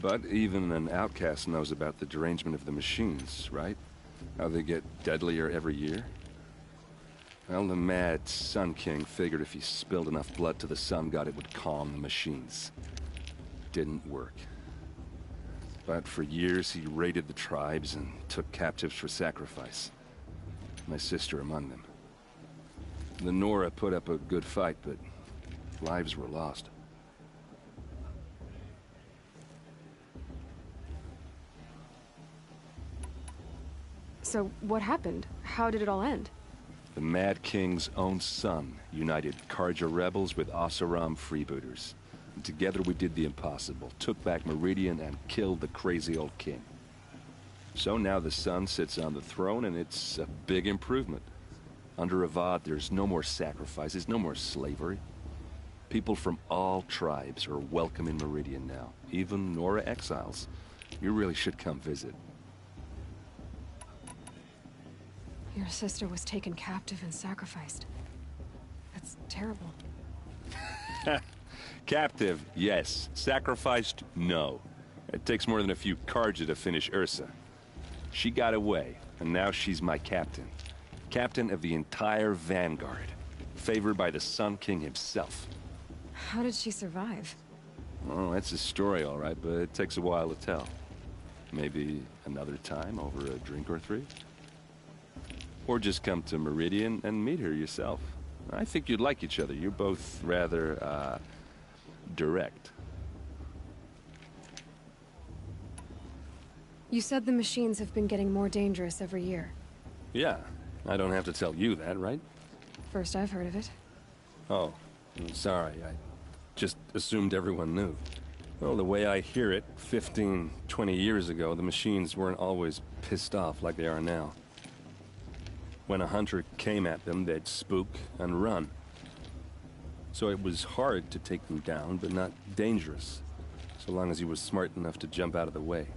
But even an outcast knows about the derangement of the machines, right? How they get deadlier every year? Well, the mad Sun King figured if he spilled enough blood to the Sun God, it would calm the machines. Didn't work. But for years, he raided the tribes and took captives for sacrifice. My sister among them. The Nora put up a good fight, but lives were lost. So, what happened? How did it all end? The Mad King's own son united Carja rebels with Oseram freebooters. And together we did the impossible, took back Meridian and killed the crazy old king. So now the son sits on the throne and it's a big improvement. Under Avad, there's no more sacrifices, no more slavery. People from all tribes are welcome in Meridian now, even Nora exiles. You really should come visit. Your sister was taken captive and sacrificed. That's terrible. Captive, yes. Sacrificed, no. It takes more than a few Carja to finish Ursa. She got away, and now she's my captain. Captain of the entire Vanguard. Favored by the Sun King himself. How did she survive? Oh, that's a story, all right, but it takes a while to tell. Maybe another time over a drink or three? Or just come to Meridian and meet her yourself. I think you'd like each other. You're both rather, direct. You said the machines have been getting more dangerous every year. Yeah, I don't have to tell you that, right? First I've heard of it. Oh, I'm sorry. I just assumed everyone knew. Well, the way I hear it, 15, 20 years ago, the machines weren't always pissed off like they are now. When a hunter came at them, they'd spook and run. So it was hard to take them down, but not dangerous, so long as he was smart enough to jump out of the way.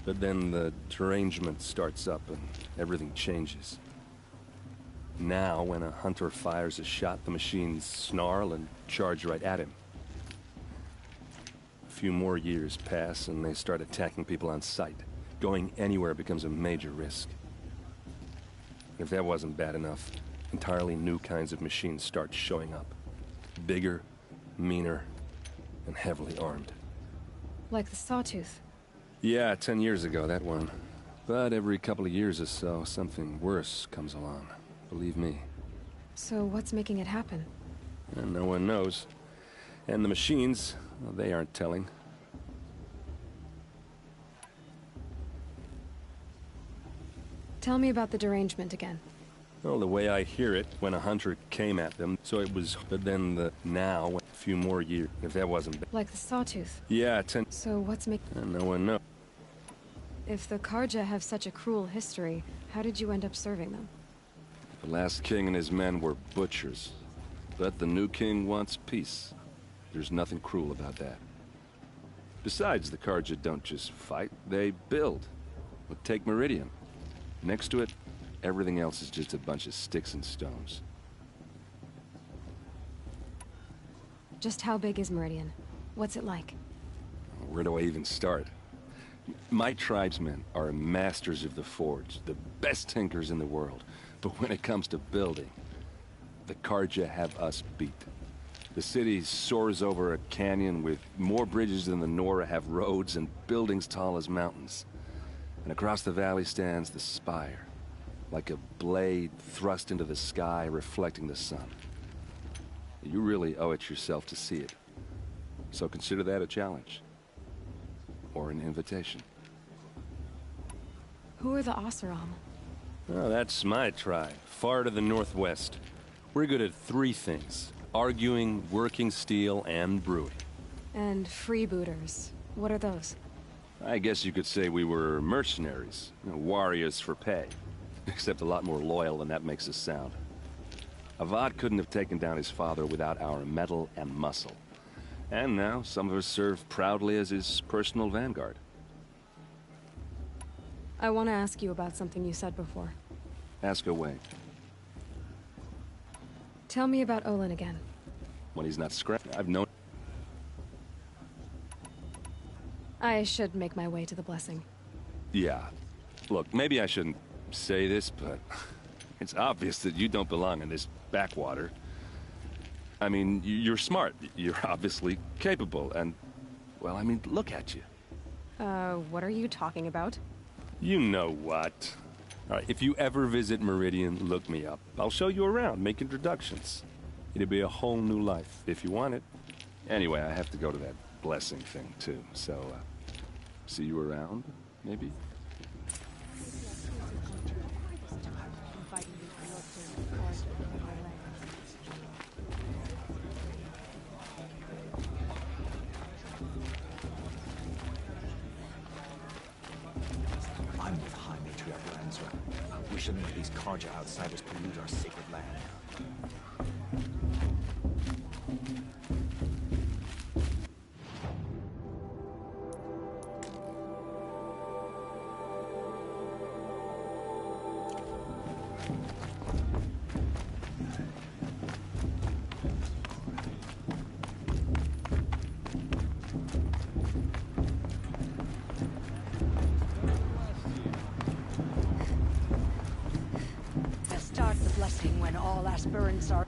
But then the derangement starts up and everything changes. Now, when a hunter fires a shot, the machines snarl and charge right at him. A few more years pass and they start attacking people on sight. Going anywhere becomes a major risk. If that wasn't bad enough, entirely new kinds of machines start showing up. Bigger, meaner, and heavily armed. Like the Sawtooth. Yeah, 10 years ago, that one. But every couple of years or so, something worse comes along. Believe me. So what's making it happen? And no one knows. And the machines, well, they aren't telling. Tell me about the derangement again. Well, the way I hear it, when a hunter came at them, so it was, but then now, a few more years, if that wasn't bad. Like the Sawtooth? Yeah, 10... So what's making... And no one knows. If the Carja have such a cruel history, how did you end up serving them? The last king and his men were butchers. But the new king wants peace. There's nothing cruel about that. Besides, the Carja don't just fight, they build. Well, take Meridian. Next to it, everything else is just a bunch of sticks and stones. Just how big is Meridian? What's it like? Where do I even start? My tribesmen are masters of the forge, the best tinkers in the world. But when it comes to building, the Carja have us beat. The city soars over a canyon with more bridges than the Nora have roads and buildings tall as mountains. And across the valley stands the spire, like a blade thrust into the sky reflecting the sun. You really owe it yourself to see it. So consider that a challenge. Or an invitation. Who are the Oseram? Oh, that's my tribe, far to the northwest. We're good at three things. Arguing, working steel, and brewing. And freebooters. What are those? I guess you could say we were mercenaries. Warriors for pay. Except a lot more loyal than that makes us sound. Avad couldn't have taken down his father without our metal and muscle. And now, some of us serve proudly as his personal vanguard. I want to ask you about something you said before. Ask away. Tell me about Olin again. When he's not scrapped, I've known... I should make my way to the blessing. Yeah. Look, maybe I shouldn't say this, but... it's obvious that you don't belong in this backwater. I mean, you're smart. You're obviously capable, and... well, I mean, look at you. What are you talking about? You know what. All right, if you ever visit Meridian, look me up. I'll show you around, make introductions. It'll be a whole new life, if you want it. Anyway, I have to go to that blessing thing, too, so, see you around, maybe? Azra. We shouldn't let these Karja outsiders pollute our sacred land. Start the blessing when all aspirants are...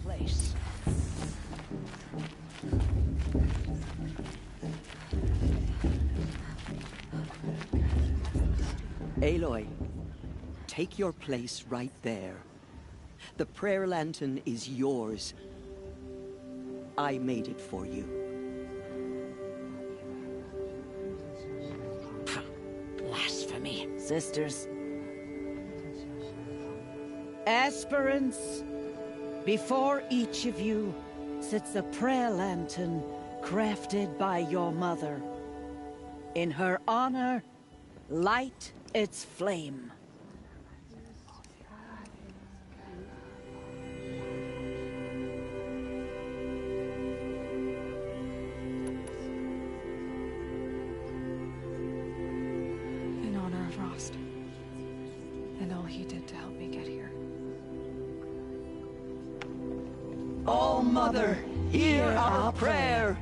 place. Aloy, take your place right there. The prayer lantern is yours. I made it for you. Blasphemy. Sisters. Aspirants, before each of you sits a prayer lantern crafted by your mother. In her honor, light its flame. In honor of Rost. And all he did to help me get here. Oh, Mother, hear our prayer.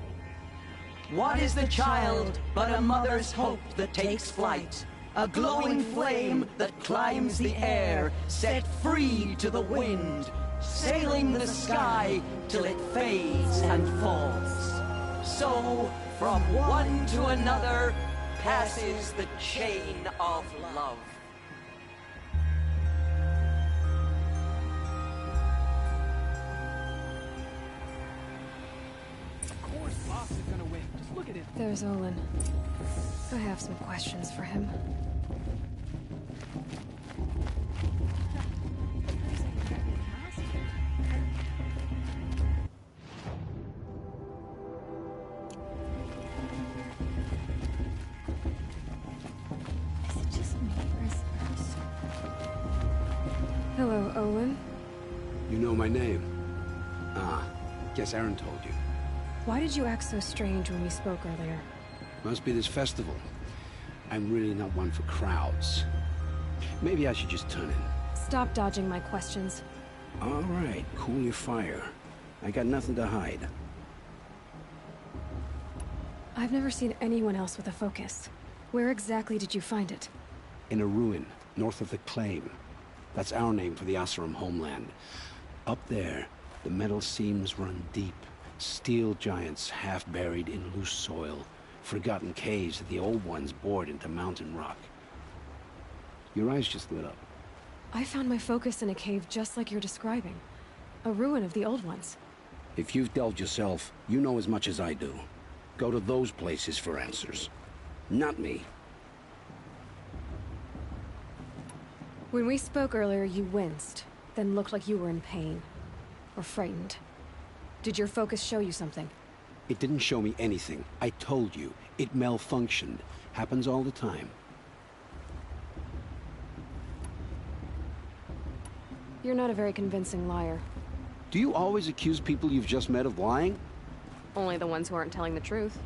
What is the child but a mother's hope that takes flight? A glowing flame that climbs the air, set free to the wind, sailing the sky till it fades and falls. So, from one to another, passes the chain of love. There's Olin. I have some questions for him. Hello, Olin. You know my name? Ah, guess Aaron told you. Why did you act so strange when we spoke earlier? Must be this festival. I'm really not one for crowds. Maybe I should just turn in. Stop dodging my questions. All right, cool your fire. I got nothing to hide. I've never seen anyone else with a focus. Where exactly did you find it? In a ruin, north of the Claim. That's our name for the Oseram homeland. Up there, the metal seams run deep. Steel giants half buried in loose soil. Forgotten caves that the old ones bored into mountain rock. Your eyes just lit up. I found my focus in a cave just like you're describing. A ruin of the old ones. If you've delved yourself, you know as much as I do. Go to those places for answers. Not me. When we spoke earlier, you winced, then looked like you were in pain. Or frightened. Did your focus show you something? It didn't show me anything. I told you. It malfunctioned. Happens all the time. You're not a very convincing liar. Do you always accuse people you've just met of lying? Only the ones who aren't telling the truth.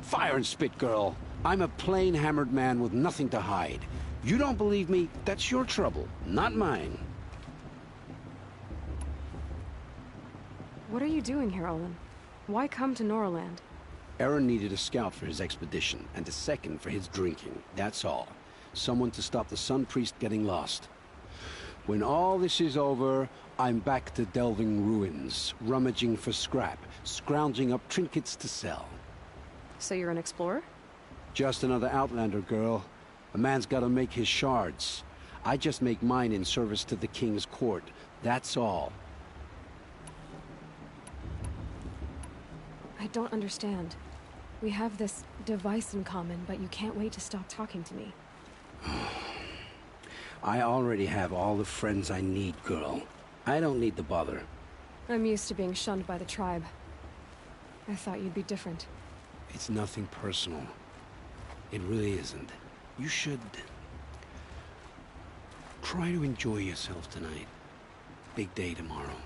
Fire and spit, girl. I'm a plain hammered man with nothing to hide. You don't believe me? That's your trouble, not mine. What are you doing here, Olin? Why come to Norland? Eren needed a scout for his expedition, and a second for his drinking. That's all. Someone to stop the Sun Priest getting lost. When all this is over, I'm back to delving ruins, rummaging for scrap, scrounging up trinkets to sell. So you're an explorer? Just another Outlander, girl. A man's gotta make his shards. I just make mine in service to the King's court. That's all. I don't understand. We have this device in common, but you can't wait to stop talking to me. I already have all the friends I need, girl. I don't need the bother. I'm used to being shunned by the tribe. I thought you'd be different. It's nothing personal. It really isn't. You should... try to enjoy yourself tonight. Big day tomorrow.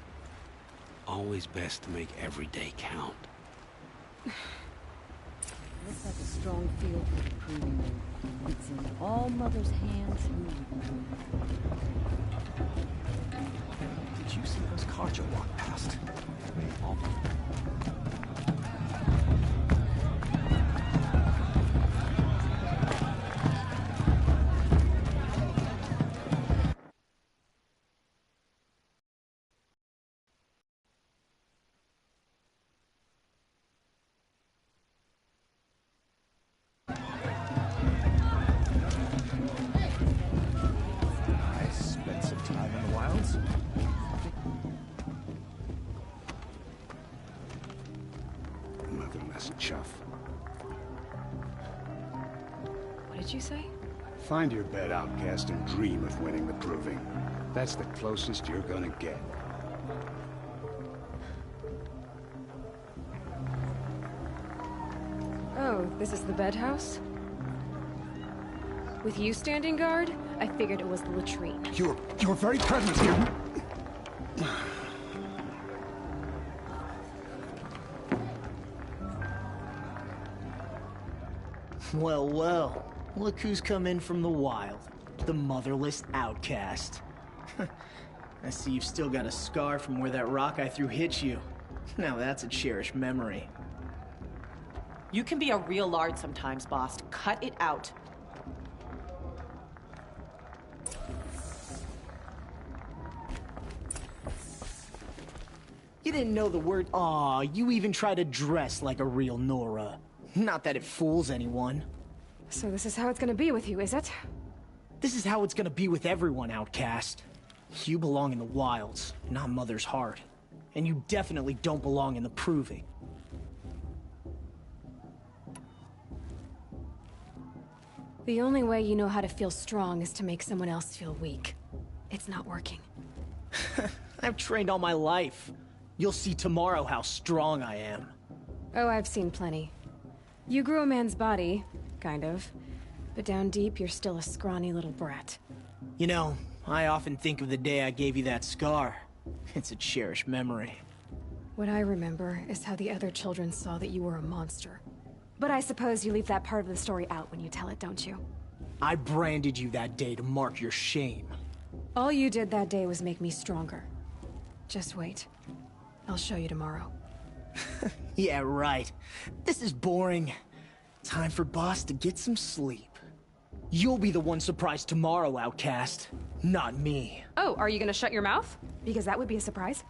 Always best to make every day count. Looks like a strong field for the proving room. It's in all Mother's hands. Did you see those Carja walk past? All What did you say? Find your bed, outcast, and dream of winning the proving. That's the closest you're gonna get. Oh, this is the bed house? With you standing guard, I figured it was the latrine. Your very presence here... Well, well. Look who's come in from the wild. The motherless outcast. I see you've still got a scar from where that rock I threw hit you. Now that's a cherished memory. You can be a real lard sometimes, boss. Cut it out. You didn't know the word. Aw, you even try to dress like a real Nora. Not that it fools anyone. So this is how it's gonna be with you, is it? This is how it's gonna be with everyone, outcast. You belong in the wilds, not Mother's heart. And you definitely don't belong in the proving. The only way you know how to feel strong is to make someone else feel weak. It's not working. I've trained all my life. You'll see tomorrow how strong I am. Oh, I've seen plenty. You grew a man's body, kind of. But down deep, you're still a scrawny little brat. You know, I often think of the day I gave you that scar. It's a cherished memory. What I remember is how the other children saw that you were a monster. But I suppose you leave that part of the story out when you tell it, don't you? I branded you that day to mark your shame. All you did that day was make me stronger. Just wait. I'll show you tomorrow. Yeah, right. This is boring. Time for Boss to get some sleep. You'll be the one surprised tomorrow, outcast. Not me. Oh, are you gonna shut your mouth? Because that would be a surprise.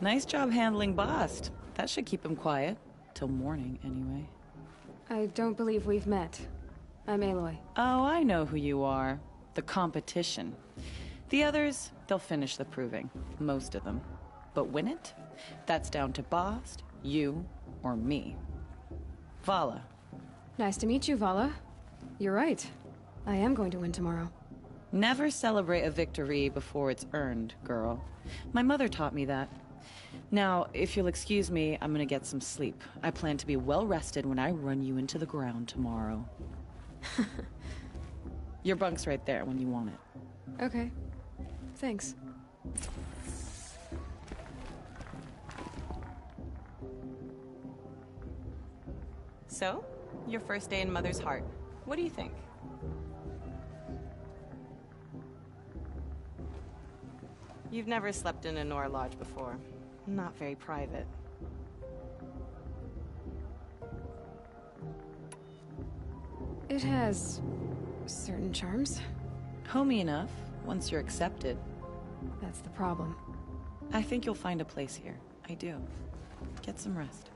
Nice job handling Bast. That should keep him quiet. Till morning, anyway. I don't believe we've met. I'm Aloy. Oh, I know who you are. The competition. The others, they'll finish the proving. Most of them. But win it? That's down to Bast, you, or me. Vala. Nice to meet you, Vala. You're right. I am going to win tomorrow. Never celebrate a victory before it's earned, girl. My mother taught me that. Now, if you'll excuse me, I'm gonna get some sleep. I plan to be well rested when I run you into the ground tomorrow. Your bunk's right there when you want it. Okay. Thanks. So, your first day in Mother's Heart. What do you think? You've never slept in a Nora Lodge before. Not very private. It has certain charms. Homey enough, once you're accepted. That's the problem. I think you'll find a place here. I do. Get some rest.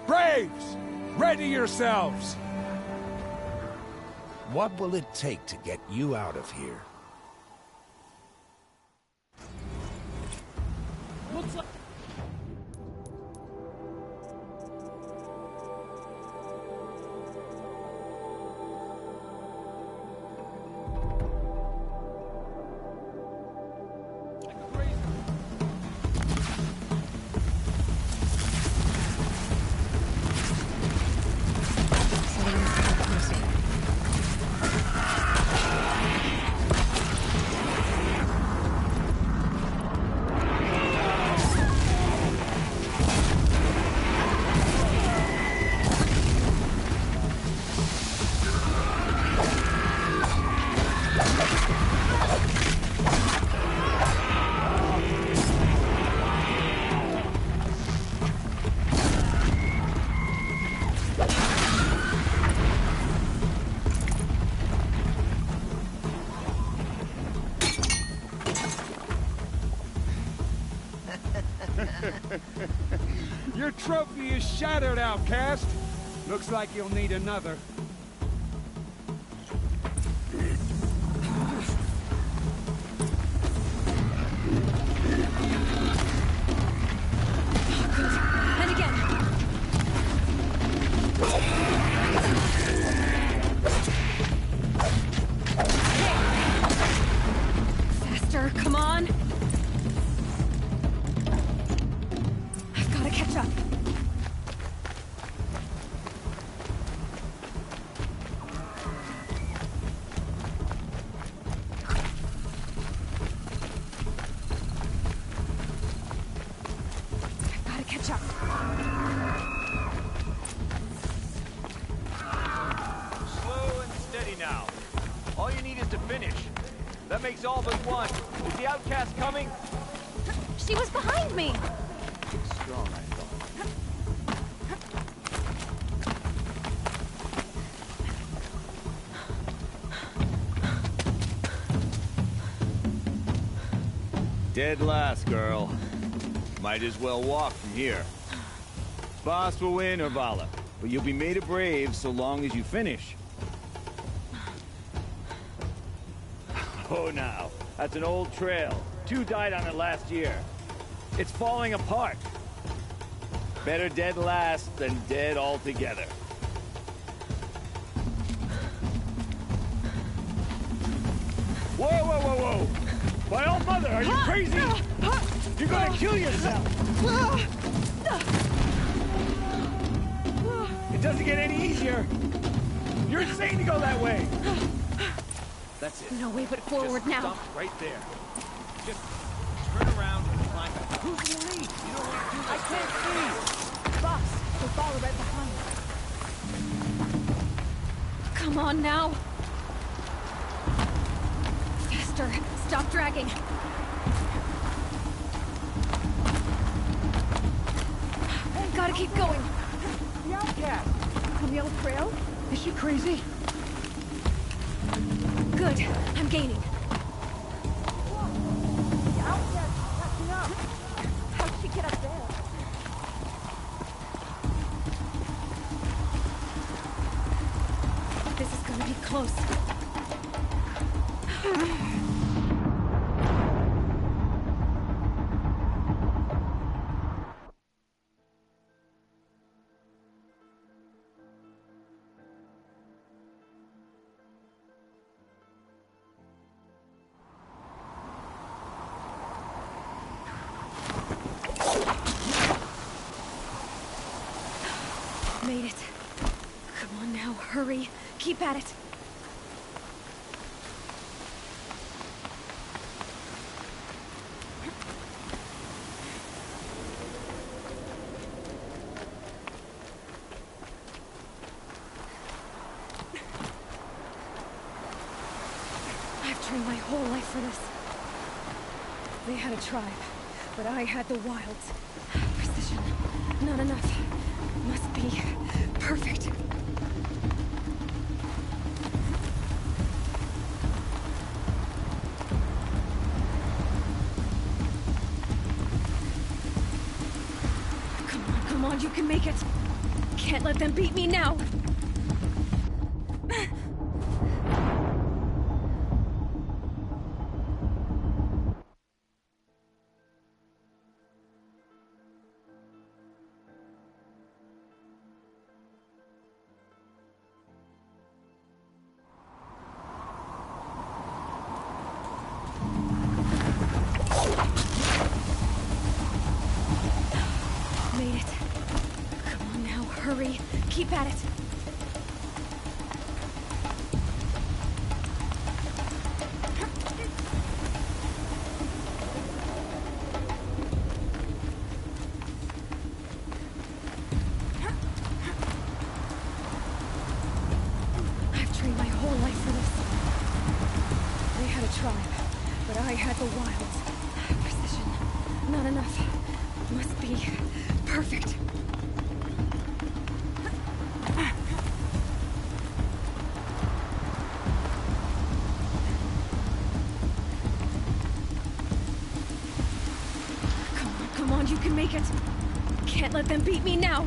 Braves! Ready yourselves! What will it take to get you out of here? Looks like... Your trophy is shattered, outcast. Looks like you'll need another. And again. Faster, come on. I've got to catch up. I've got to catch up. Slow and steady now. All you need is to finish. That makes all but one. Is the outcast coming? She was behind me. Strong, I thought. Dead last, girl. Might as well walk from here. Boss will win, or Vala, but you'll be made a brave so long as you finish. Oh, now. That's an old trail. 2 died on it last year. It's falling apart. Better dead last than dead altogether. Whoa, whoa, whoa, whoa! My old mother, are you crazy? You're gonna kill yourself! It doesn't get any easier! You're insane to go that way! That's it. No way but forward Just now. Stop right there. Just turn around and climb back. Who's in the lead? You don't want to do that. I can't see! Boss, we follow right behind. Come on now. Faster. Stop dragging. Gotta keep going. The outcast! On the old trail? Is she crazy? Good. I'm gaining. The outcast is catching up! How'd she get up there? This is gonna be close. Made it. Come on now, hurry. Keep at it. I've trained my whole life for this. They had a tribe, but I had the wilds. Precision. Not enough. Must be perfect. Come on, you can make it. Can't let them beat me now. Made it. Come on now, hurry. Keep at it. I've trained my whole life for this. They had a tribe, but I had the wilds. Precision. Not enough. Must be perfect. Come on, you can make it. Can't let them beat me now.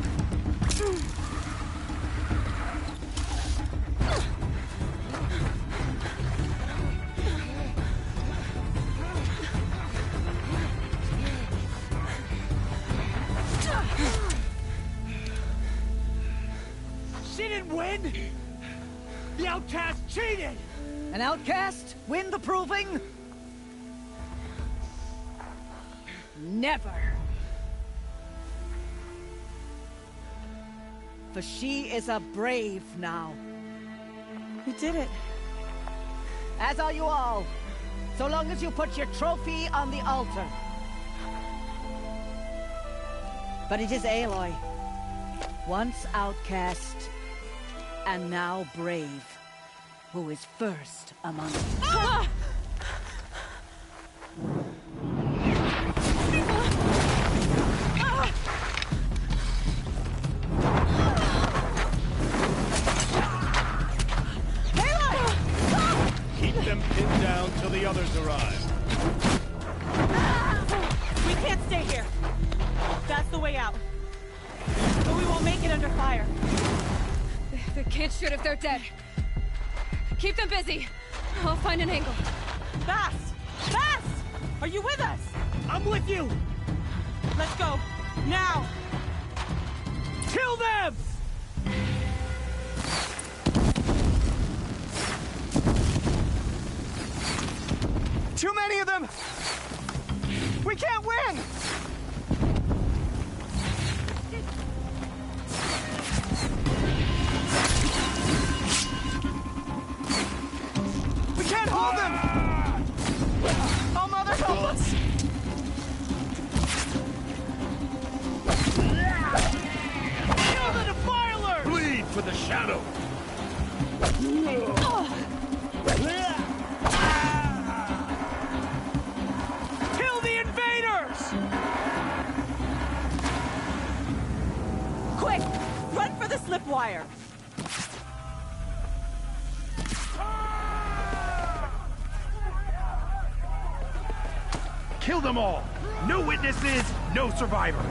She didn't win! The outcast cheated! An outcast? Win the proving? Never. For she is a brave now. We did it. As are you all. So long as you put your trophy on the altar. But it is Aloy. Once outcast, and now brave, who is first among us. Ah! Keep them pinned down till the others arrive. We can't stay here. That's the way out. But we won't make it under fire. They can't shoot if they're dead. Keep them busy. I'll find an angle. Fast! Fast! Are you with us? I'm with you! Let's go. Now! Kill them! Too many of them! We can't win! We can't can't hold them! Oh, Mother, help us! Kill the Defiler! Bleed for the Shadow! Kill the invaders! Quick! Run for the slip wire! Kill them all! No witnesses, no survivors!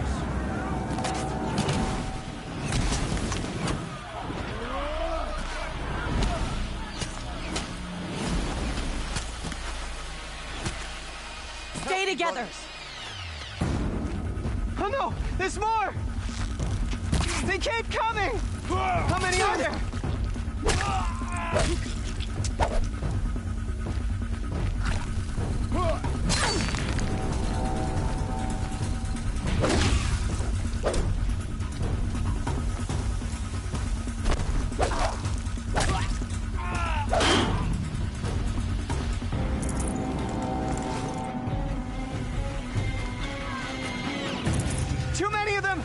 Stay together! Oh no! There's more! They keep coming! How many are there? Too many of them!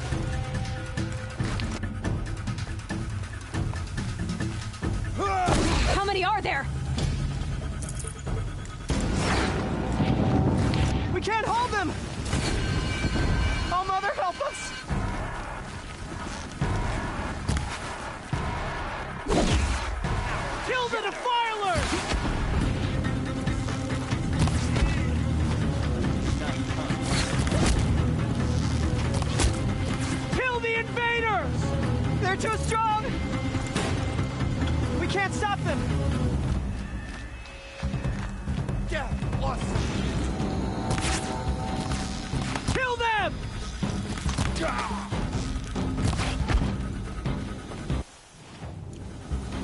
How many are there? We can't hold them! Oh, Mother, help us! Kill the Defiler! Kill the invaders! They're too strong! We can't stop them! Yeah, awesome. Kill them!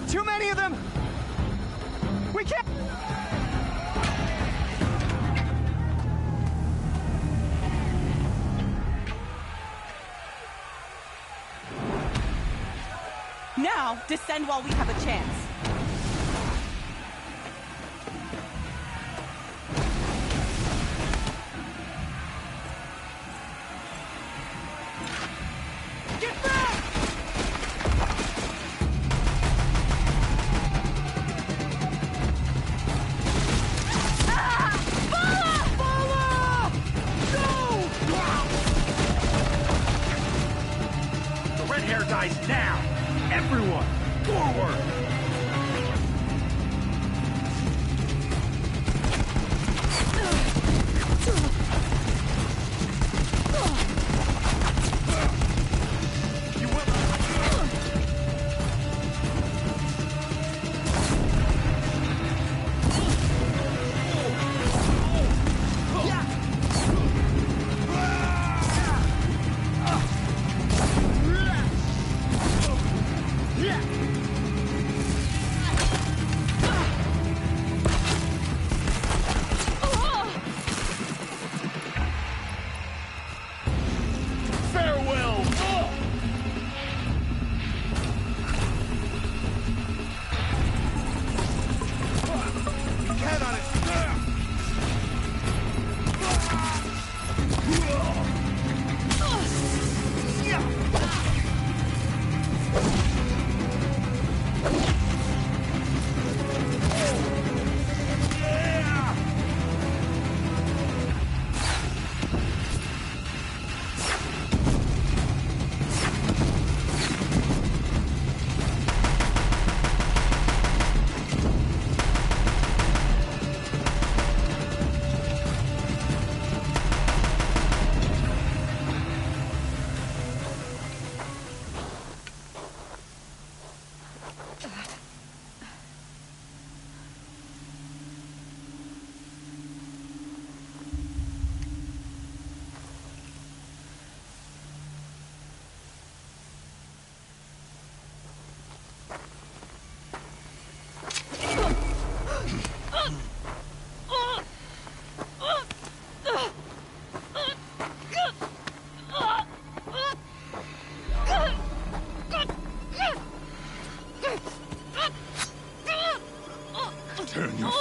Too many of them! We can't... Now, descend while we have a chance. Get back! The red hair dies now! Everyone, forward!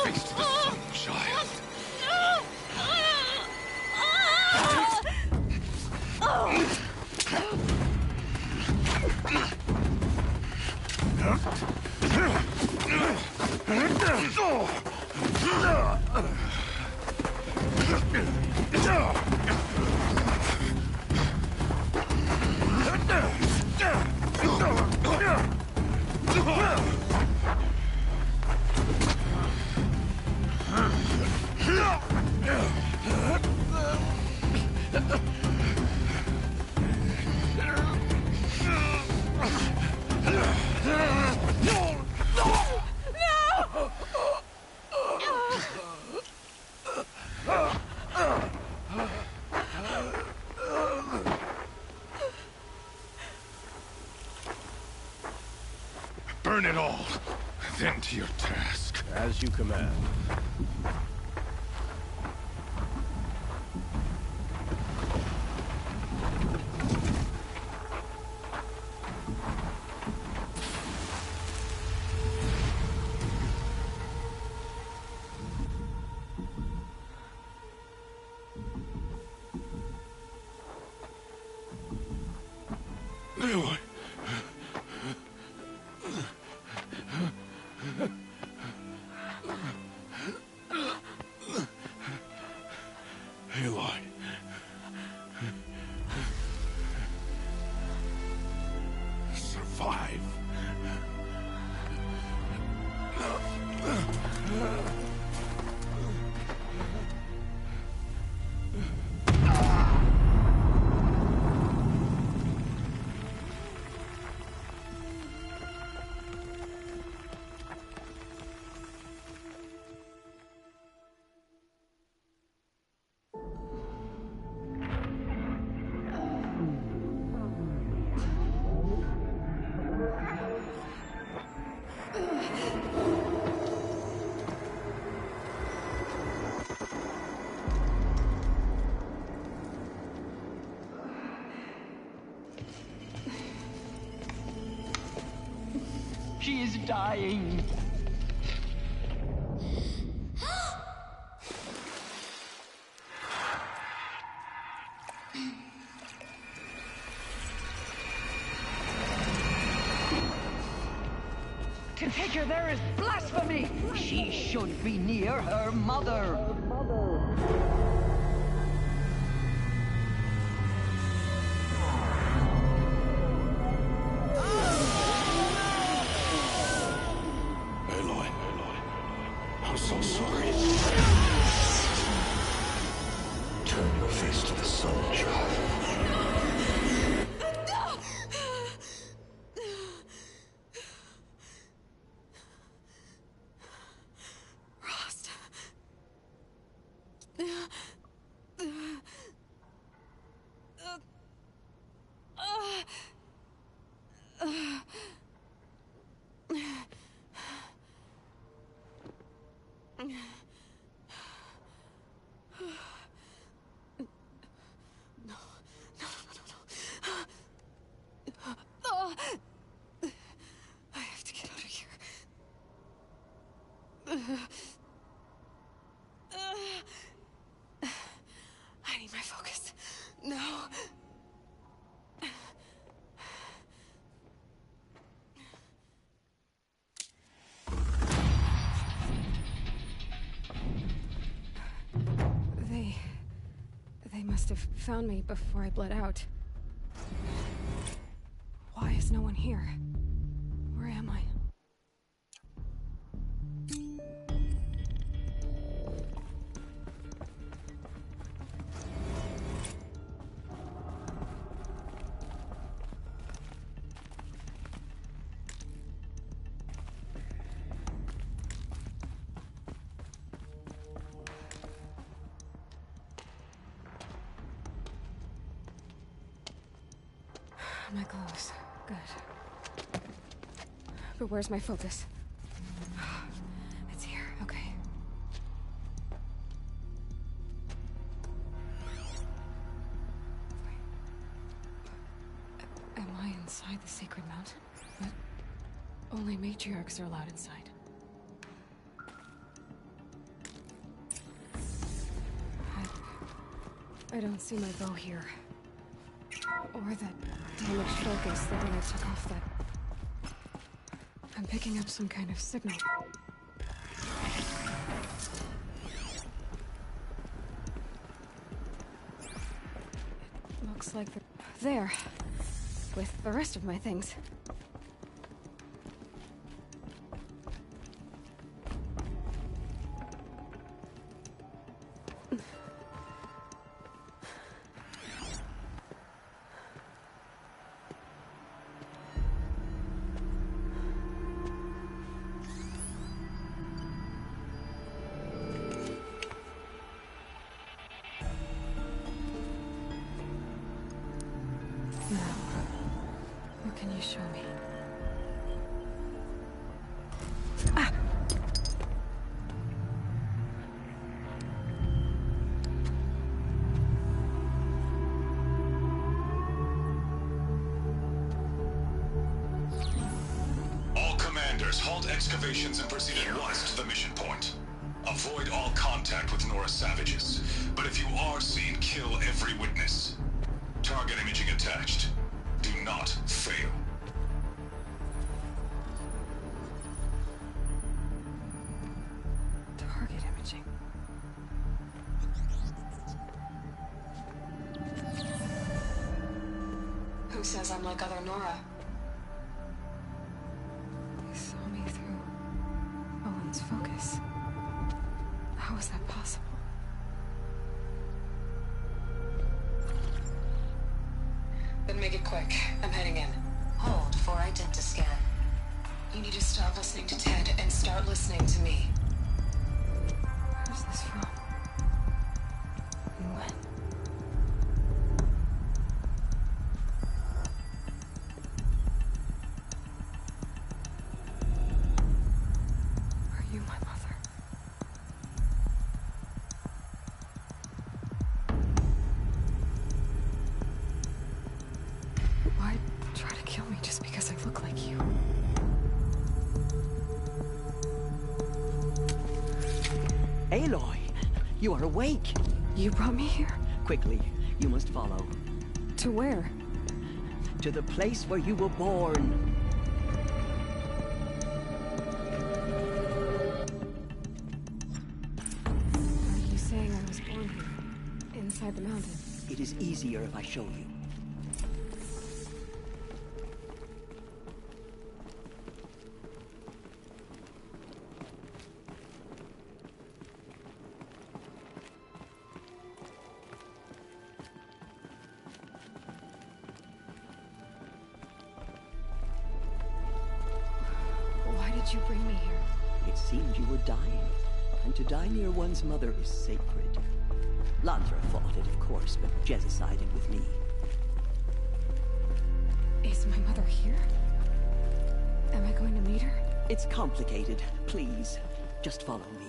face to the sun, child. Burn it all, then to your task. As you command. Aloy. Aloy. Survive. She is dying. To take her there is blasphemy. She should be near her mother. Aloy. I'm so sorry. Turn your face to the sun, child. Rost. I have to get out of here. I need my focus. No. They must have found me before I bled out. Why is no one here? Where am I? My clothes. Good. But where's my focus? It's here. Okay. Am I inside the sacred mountain? But only matriarchs are allowed inside. I don't see my bow here. Or that damaged focus the day I took off that... I'm picking up some kind of signal. It looks like there. With the rest of my things. What can you show me? All commanders, halt excavations and proceed at once to the mission point. Avoid all contact with Nora savages. But if you are seen, kill every witness. Target imaging attached. Do not fail. Target imaging. Who says I'm like other Nora? He saw me through Owen's focus. How is that possible? Then make it quick. I'm heading in. Hold for identiscan. You need to stop listening to Ted and start listening to me. Where's this from? And when? Are you my mother? Why try to kill me just because I look like you? Aloy, you are awake. You brought me here? Quickly, you must follow. To where? To the place where you were born. Are you saying I was born here? Inside the mountain? It is easier if I show you. Why did you bring me here? It seemed you were dying, and to die near one's mother is sacred. Landra fought it, of course, but Jezza sided with me. Is my mother here? Am I going to meet her? It's complicated. Please, just follow me.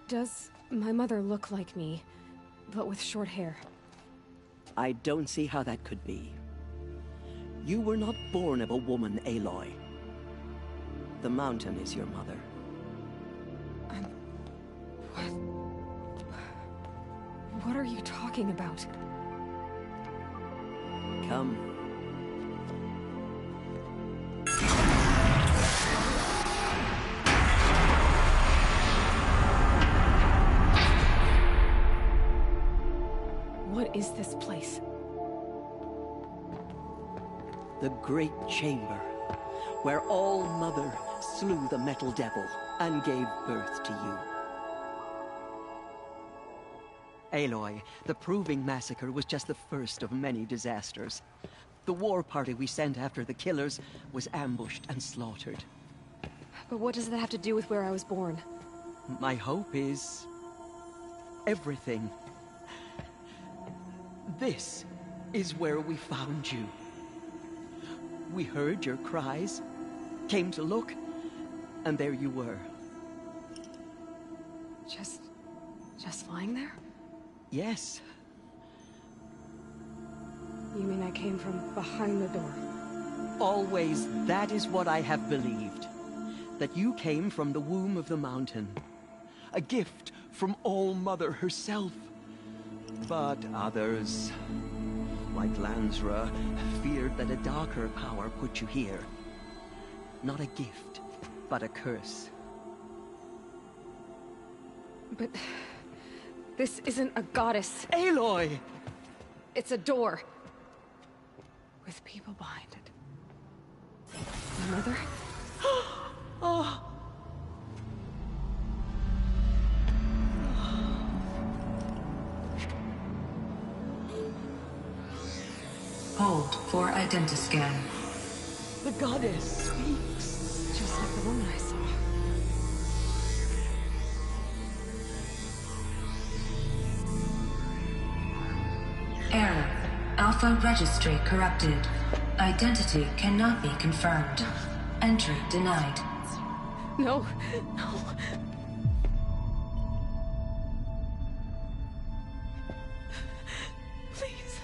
Does my mother look like me, but with short hair? I don't see how that could be. You were not born of a woman, Aloy. The mountain is your mother. What are you talking about? Come. What is this place? The Great Chamber, where All Mother slew the Metal Devil and gave birth to you. Aloy, the Proving Massacre was just the first of many disasters. The war party we sent after the killers was ambushed and slaughtered. But what does that have to do with where I was born? My hope is... everything. This is where we found you. We heard your cries, came to look, and there you were. Just lying there? Yes. You mean I came from behind the door? Always, that is what I have believed. That you came from the womb of the mountain. A gift from All-Mother herself. But others, like Lansra, feared that a darker power put you here. Not a gift, but a curse. But this isn't a goddess. Aloy! It's a door. With people behind it. My mother? Oh! Hold for identiscan. The goddess speaks. Just like the woman I saw. Error. Alpha registry corrupted. Identity cannot be confirmed. Entry denied. No, no. Please.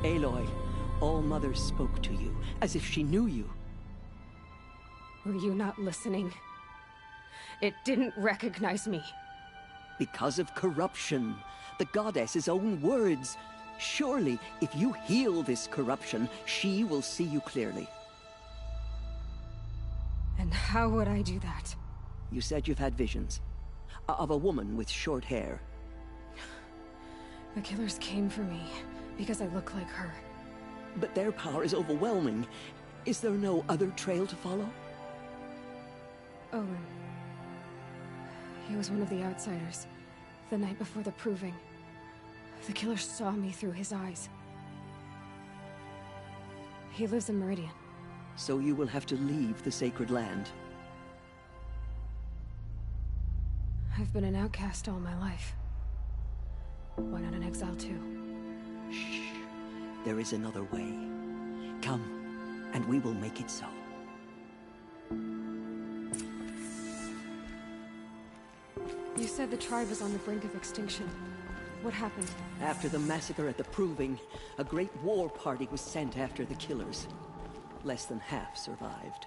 Aloy, All-Mother spoke to you, as if she knew you. Were you not listening? It didn't recognize me. Because of corruption. The goddess's own words. Surely, if you heal this corruption, she will see you clearly. And how would I do that? You said you've had visions. Of a woman with short hair. The killers came for me, because I look like her. But their power is overwhelming. Is there no other trail to follow? Owen. He was one of the outsiders. The night before the proving. The killer saw me through his eyes. He lives in Meridian. So you will have to leave the sacred land. I've been an outcast all my life. Why not an exile too? Shh. There is another way. Come, and we will make it so. You said the tribe was on the brink of extinction. What happened? After the massacre at the Proving, a great war party was sent after the killers. Less than half survived.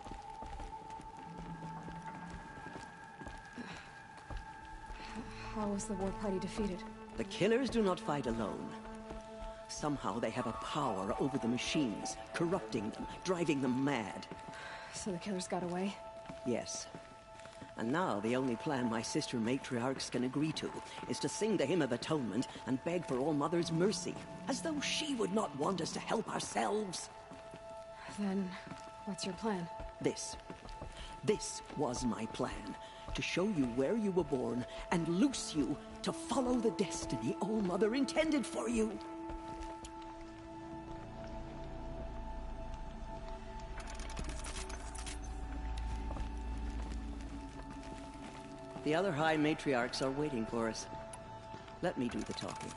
How was the war party defeated? The killers do not fight alone. Somehow they have a power over the machines, corrupting them, driving them mad. So the killers got away? Yes. And now the only plan my sister matriarchs can agree to is to sing the Hymn of Atonement and beg for All-Mother's mercy, as though she would not want us to help ourselves. Then, what's your plan? This was my plan. To show you where you were born and loose you to follow the destiny All-Mother intended for you. The other High Matriarchs are waiting for us. Let me do the talking.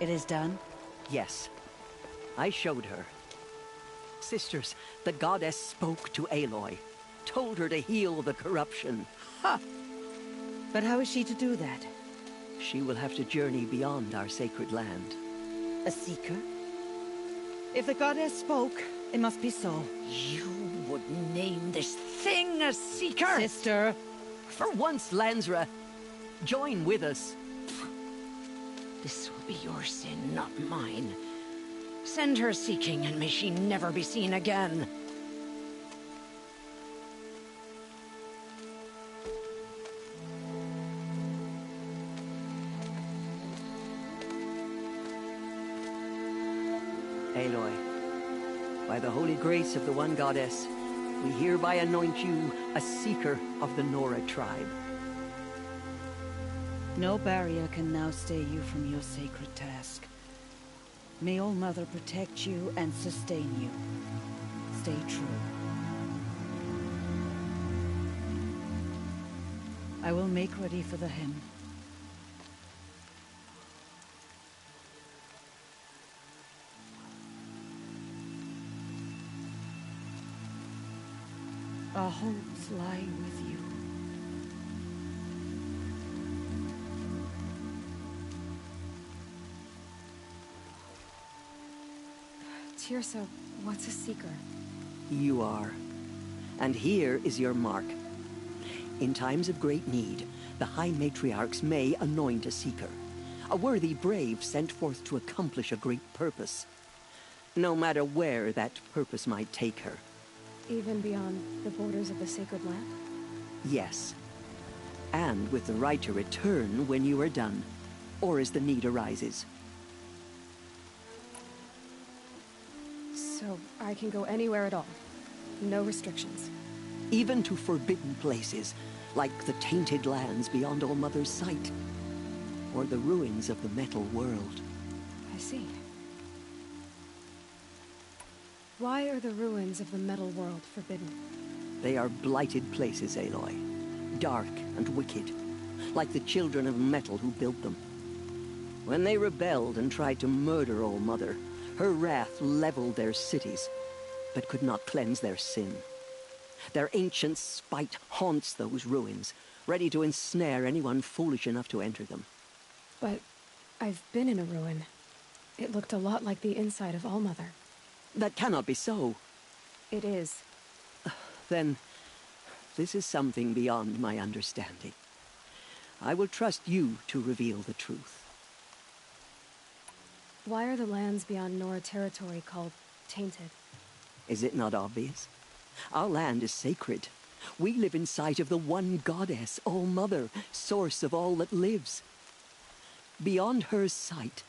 It is done? Yes. I showed her. Sisters, the goddess spoke to Aloy. Told her to heal the corruption. Ha! But how is she to do that? She will have to journey beyond our sacred land. A seeker? If the goddess spoke, it must be so. You would name this thing a seeker? Sister! For once, Lansra, join with us. This will be your sin, not mine. Send her seeking, and may she never be seen again. Aloy, by the holy grace of the One Goddess, we hereby anoint you a seeker of the Nora tribe. No barrier can now stay you from your sacred task. May All Mother protect you and sustain you. Stay true. I will make ready for the hymn. Our hopes lie with you. Teersa, what's a seeker? You are. And here is your mark. In times of great need, the High Matriarchs may anoint a seeker. A worthy brave sent forth to accomplish a great purpose. No matter where that purpose might take her. Even beyond the borders of the sacred land? Yes. And with the right to return when you are done, or as the need arises. So I can go anywhere at all? No restrictions? Even to forbidden places, like the tainted lands beyond All Mother's sight. Or the ruins of the metal world. I see. Why are the ruins of the metal world forbidden? They are blighted places, Aloy. Dark and wicked. Like the children of metal who built them. When they rebelled and tried to murder All Mother, her wrath leveled their cities, but could not cleanse their sin. Their ancient spite haunts those ruins, ready to ensnare anyone foolish enough to enter them. But I've been in a ruin. It looked a lot like the inside of All Mother. That cannot be so. It is. Then, this is something beyond my understanding. I will trust you to reveal the truth. Why are the lands beyond Nora territory called tainted? Is it not obvious? Our land is sacred. We live in sight of the One Goddess, All Mother, source of all that lives. Beyond her sight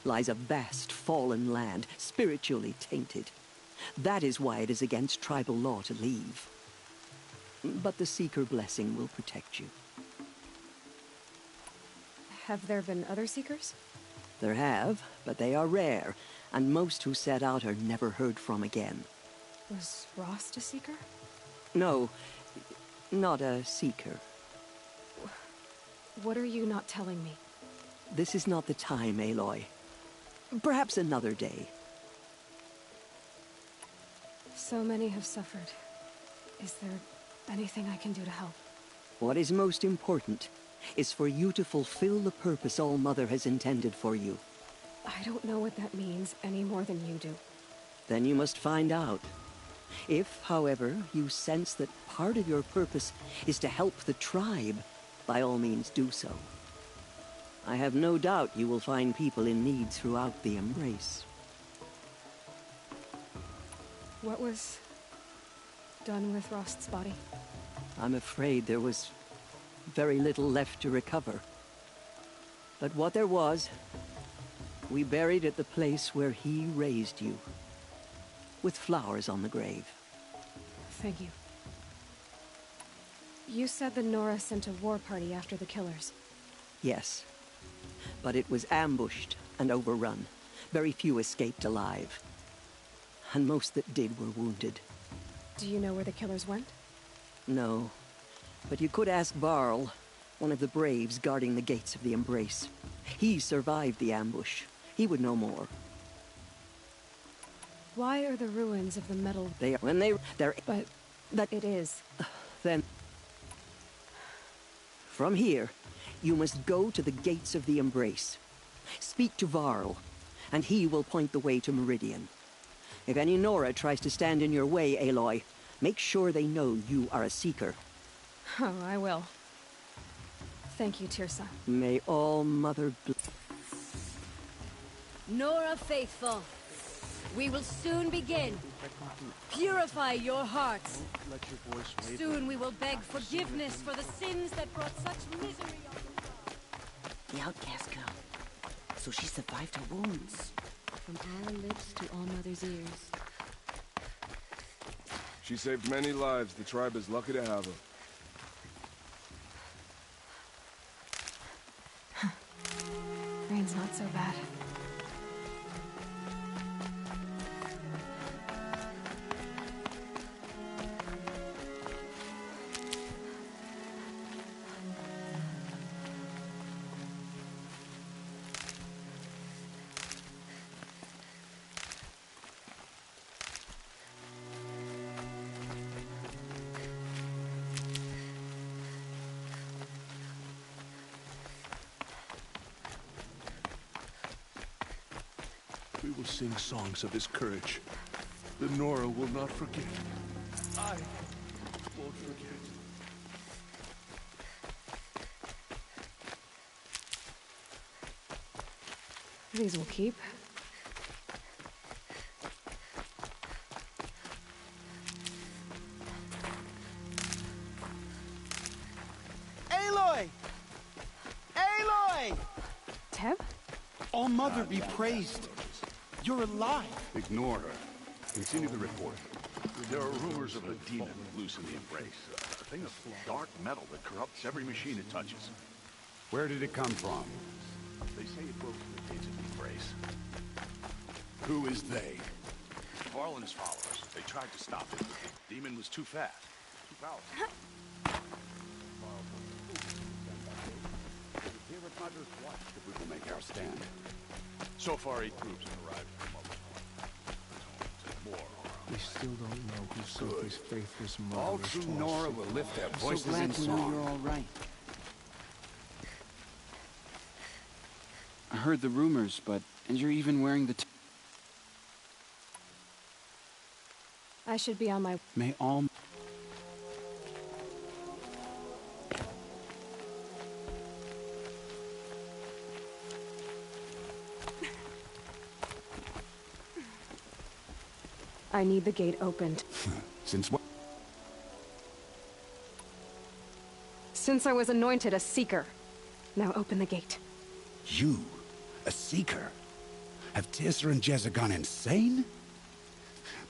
lies a vast fallen land, spiritually tainted. That is why it is against tribal law to leave. But the Seeker blessing will protect you. Have there been other Seekers? There have, but they are rare, and most who set out are never heard from again. Was Rost a Seeker? No, not a Seeker. What are you not telling me? This is not the time, Aloy. Perhaps another day. So many have suffered. Is there anything I can do to help? What is most important is for you to fulfill the purpose All Mother has intended for you. I don't know what that means any more than you do. Then you must find out. If, however, you sense that part of your purpose is to help the tribe, by all means do so. I have no doubt you will find people in need throughout the Embrace. What was done with Rost's body? I'm afraid there was very little left to recover. But what there was, we buried at the place where he raised you, with flowers on the grave. Thank you. You said the Nora sent a war party after the killers. Yes, but it was ambushed and overrun. Very few escaped alive. And most that did were wounded. Do you know where the killers went? No, but you could ask Varl, one of the braves guarding the gates of the Embrace. He survived the ambush. He would know more. Why are the ruins of the metal... They're... But... That it is. Then... From here, you must go to the gates of the Embrace. Speak to Varl, and he will point the way to Meridian. If any Nora tries to stand in your way, Aloy, make sure they know you are a Seeker. Oh, I will. Thank you, Teersa. May all Mother... Nora Faithful, we will soon begin. Purify your hearts. Soon we will beg forgiveness for the sins that brought such misery on the outcast girl. So she survived her wounds. From our lips to All Mother's ears. She saved many lives. The tribe is lucky to have her. Rain's not so bad. We will sing songs of his courage. The Nora will not forget. I won't forget. These will keep. Aloy! Aloy! Teb? All Mother be praised. You're alive. Ignore her. Continue the report. There are rumors of a demon loose in the Embrace. A thing of dark metal that corrupts every machine it touches. Where did it come from? They say it broke through the gates of the Embrace. Who is they? Varl and his followers. They tried to stop it, but the demon was too fast. Too powerful. Here at Mother's Watch that we will make our stand. So far, 8 groups have arrived at the Mother's Watch. More are we still don't know who sent these faithless murderers. All true Nora will lift their voices so glad in to know song. you're all right. I heard the rumors, and you're even wearing the... I should be on my... May all... I need the gate opened. Since what? Since I was anointed a Seeker. Now open the gate. You? A Seeker? Have Teersa and Jezza gone insane?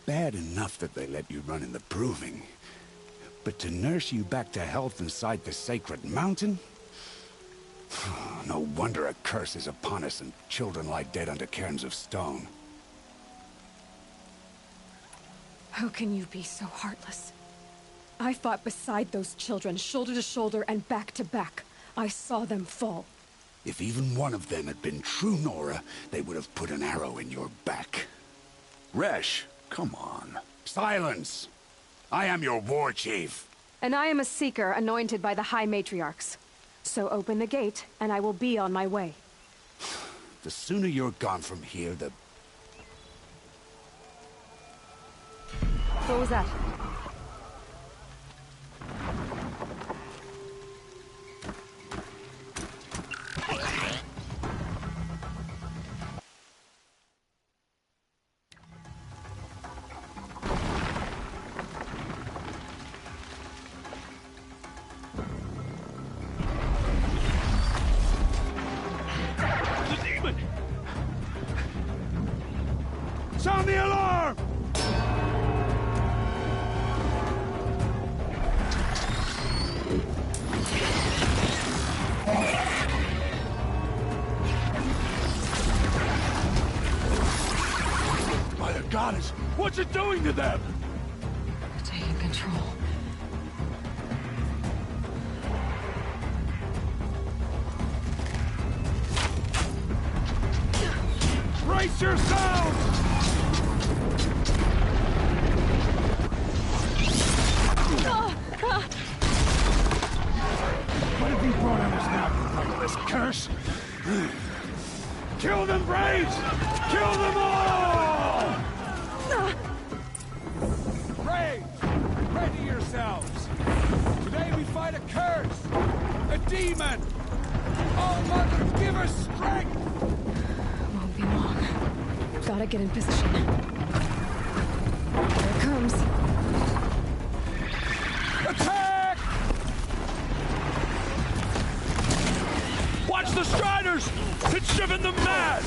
Bad enough that they let you run in the Proving. But to nurse you back to health inside the Sacred Mountain? No wonder a curse is upon us and children lie dead under cairns of stone. How can you be so heartless? I fought beside those children, shoulder to shoulder and back to back. I saw them fall. If even one of them had been true Nora, they would have put an arrow in your back. Resh, come on. Silence! I am your war chief. And I am a Seeker anointed by the High Matriarchs. So open the gate, and I will be on my way. The sooner you're gone from here, the... What was that? The demon! Sound the alarm! By the goddess, what's it doing to them? Taking control. Brace yourselves! What have you brought on us now, you motherless curse? Kill them, Braves! Kill them all! Braves, ready yourselves! Today we fight a curse! A demon! Oh, Mother, give us strength! Won't be long. Gotta get in position. Here it comes. Attack! Watch the Striders! It's driven them mad!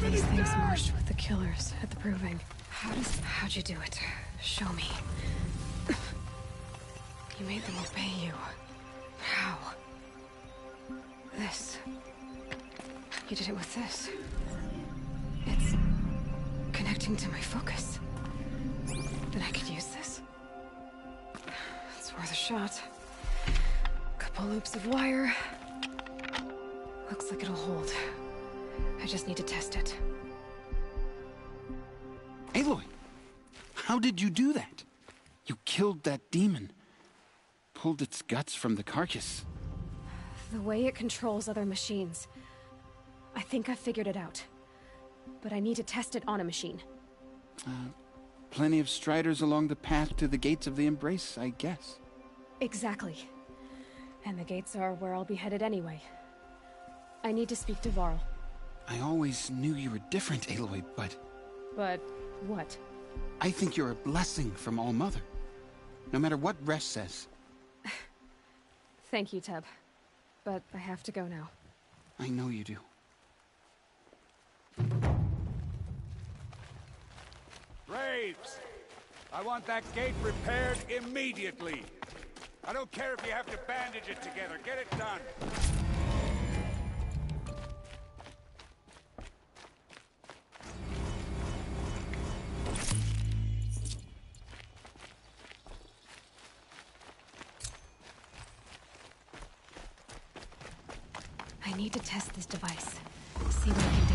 These things marched with the killers at the Proving. How'd you do it? Show me. You made them obey you. How? This. You did it with this. It's connecting to my focus. Then I could use this. It's worth a shot. Couple loops of wire. Looks like it'll hold. I just need to test it. Aloy! How did you do that? You killed that demon. Pulled its guts from the carcass. The way it controls other machines. I think I figured it out. But I need to test it on a machine. Plenty of Striders along the path to the gates of the Embrace, I guess. Exactly. And the gates are where I'll be headed anyway. I need to speak to Varl. I always knew you were different, Aloy, but... But what? I think you're a blessing from All-Mother. No matter what Resh says. Thank you, Teb. But I have to go now. I know you do. Braves! I want that gate repaired immediately. I don't care if you have to bandage it together. Get it done. I need to test this device. See what I can do.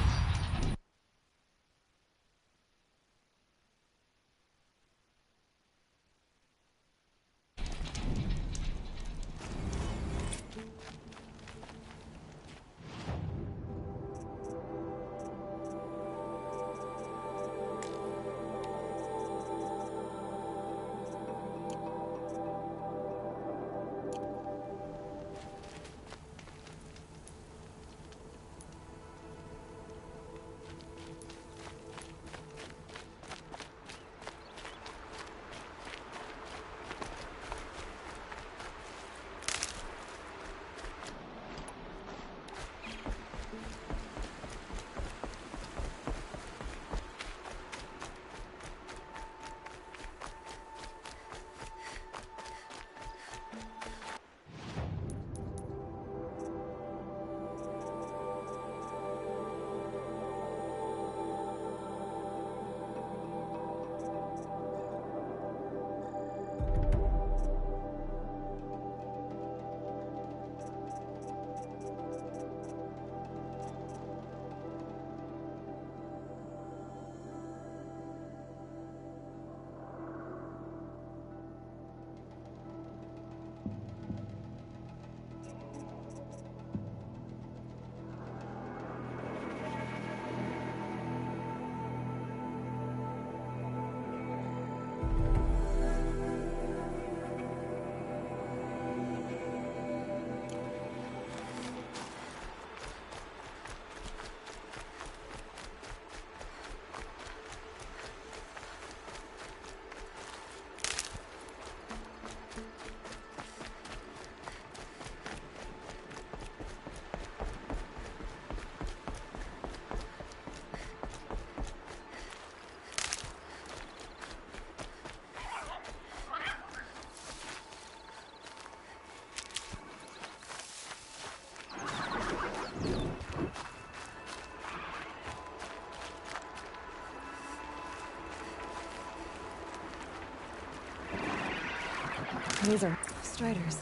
These are Striders.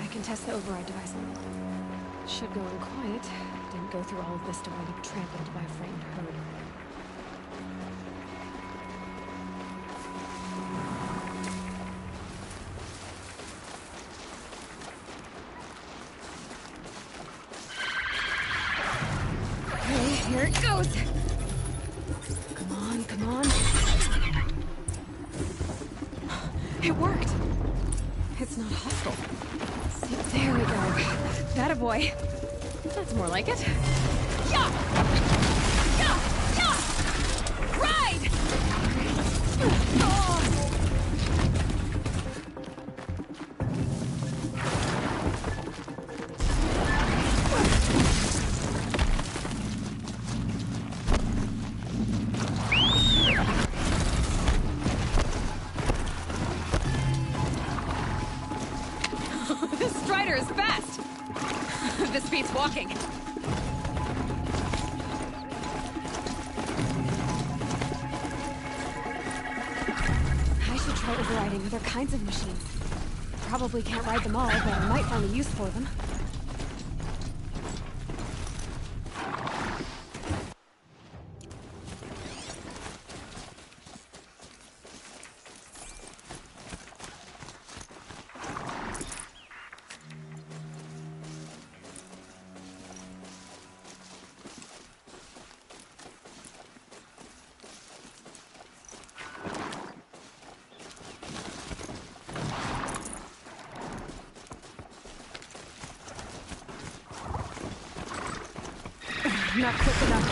I can test the override device. Should go in quiet. Didn't go through all of this to wind up trampled by a frightened herd. Okay, here it goes! Come on, come on. It worked! It's not hostile. See, there we go. That a boy. That's more like it. Yeah! Yeah! Yeah! Ride! Oh! This Strider is fast! This beats walking. I should try overriding other kinds of machines. Probably can't ride them all, but I might find a use for them. Not quick enough.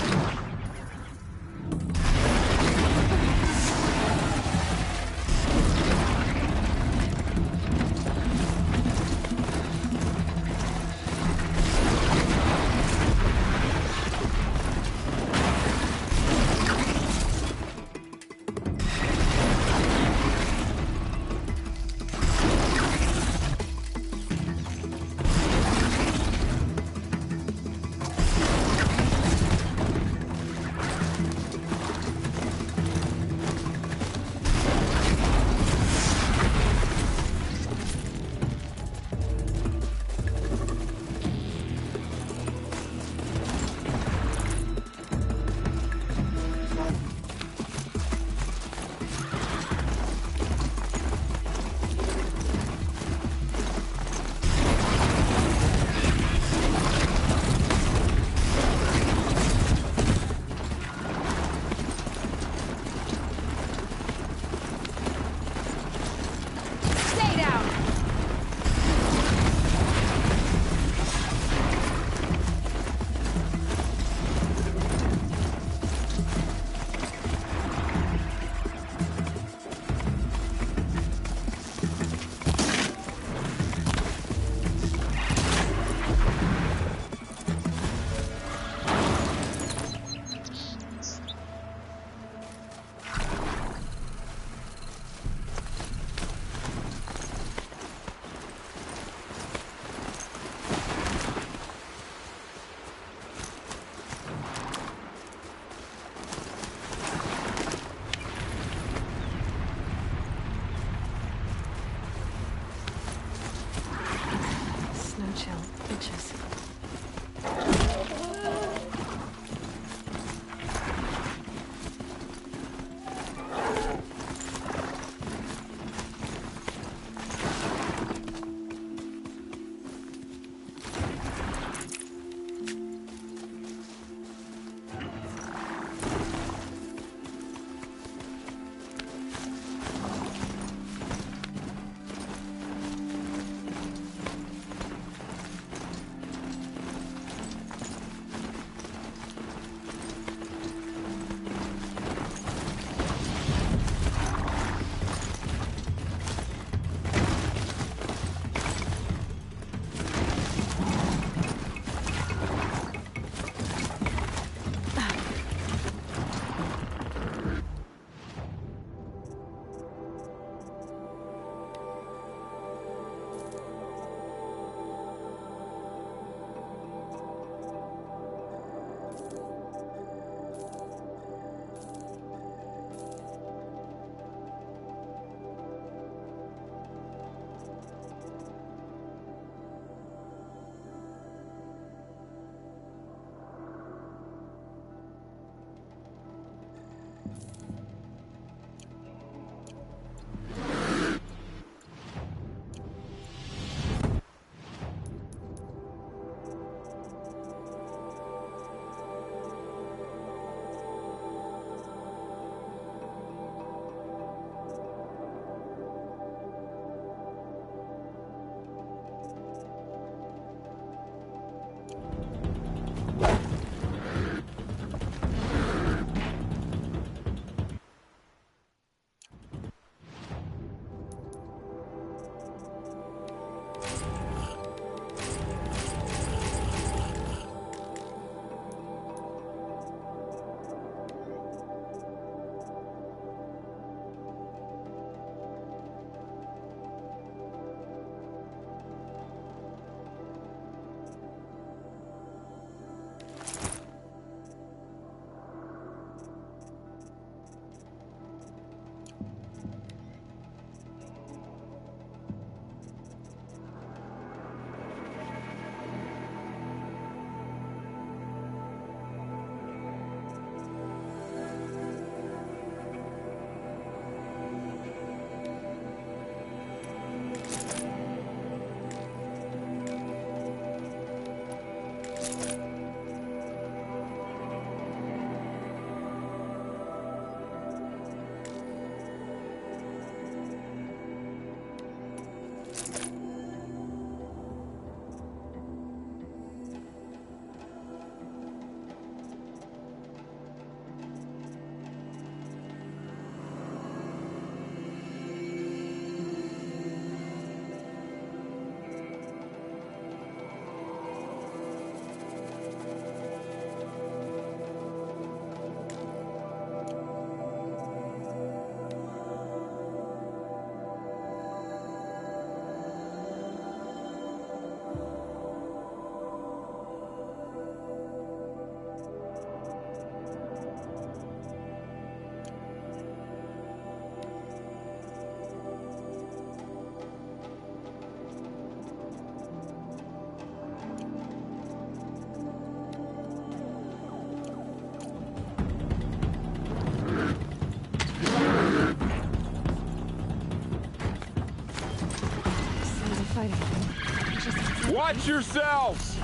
Watch yourselves!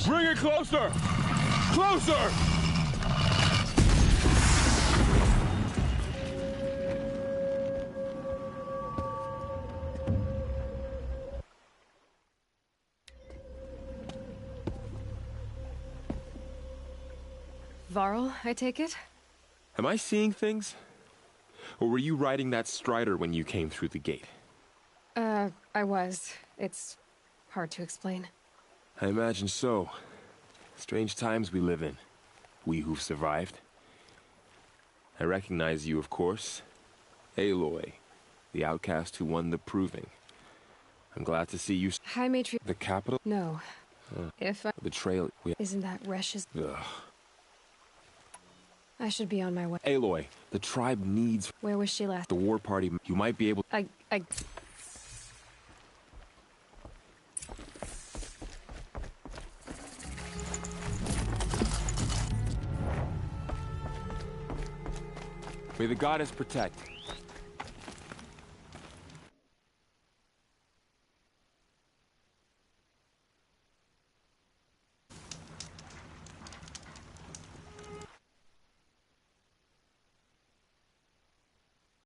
Bring it closer! Closer! Varl, I take it? Am I seeing things? Or were you riding that Strider when you came through the gate? I was. It's hard to explain. I imagine so. Strange times we live in. We who've survived. I recognize you, of course. Aloy, the outcast who won the proving. I'm glad to see you. Hi, Matri. The capital? No. If I... The trail... Isn't that Resh's... Ugh. I should be on my way. Aloy, the tribe needs... Where was she last? The war party. You might be able... I... May the goddess protect.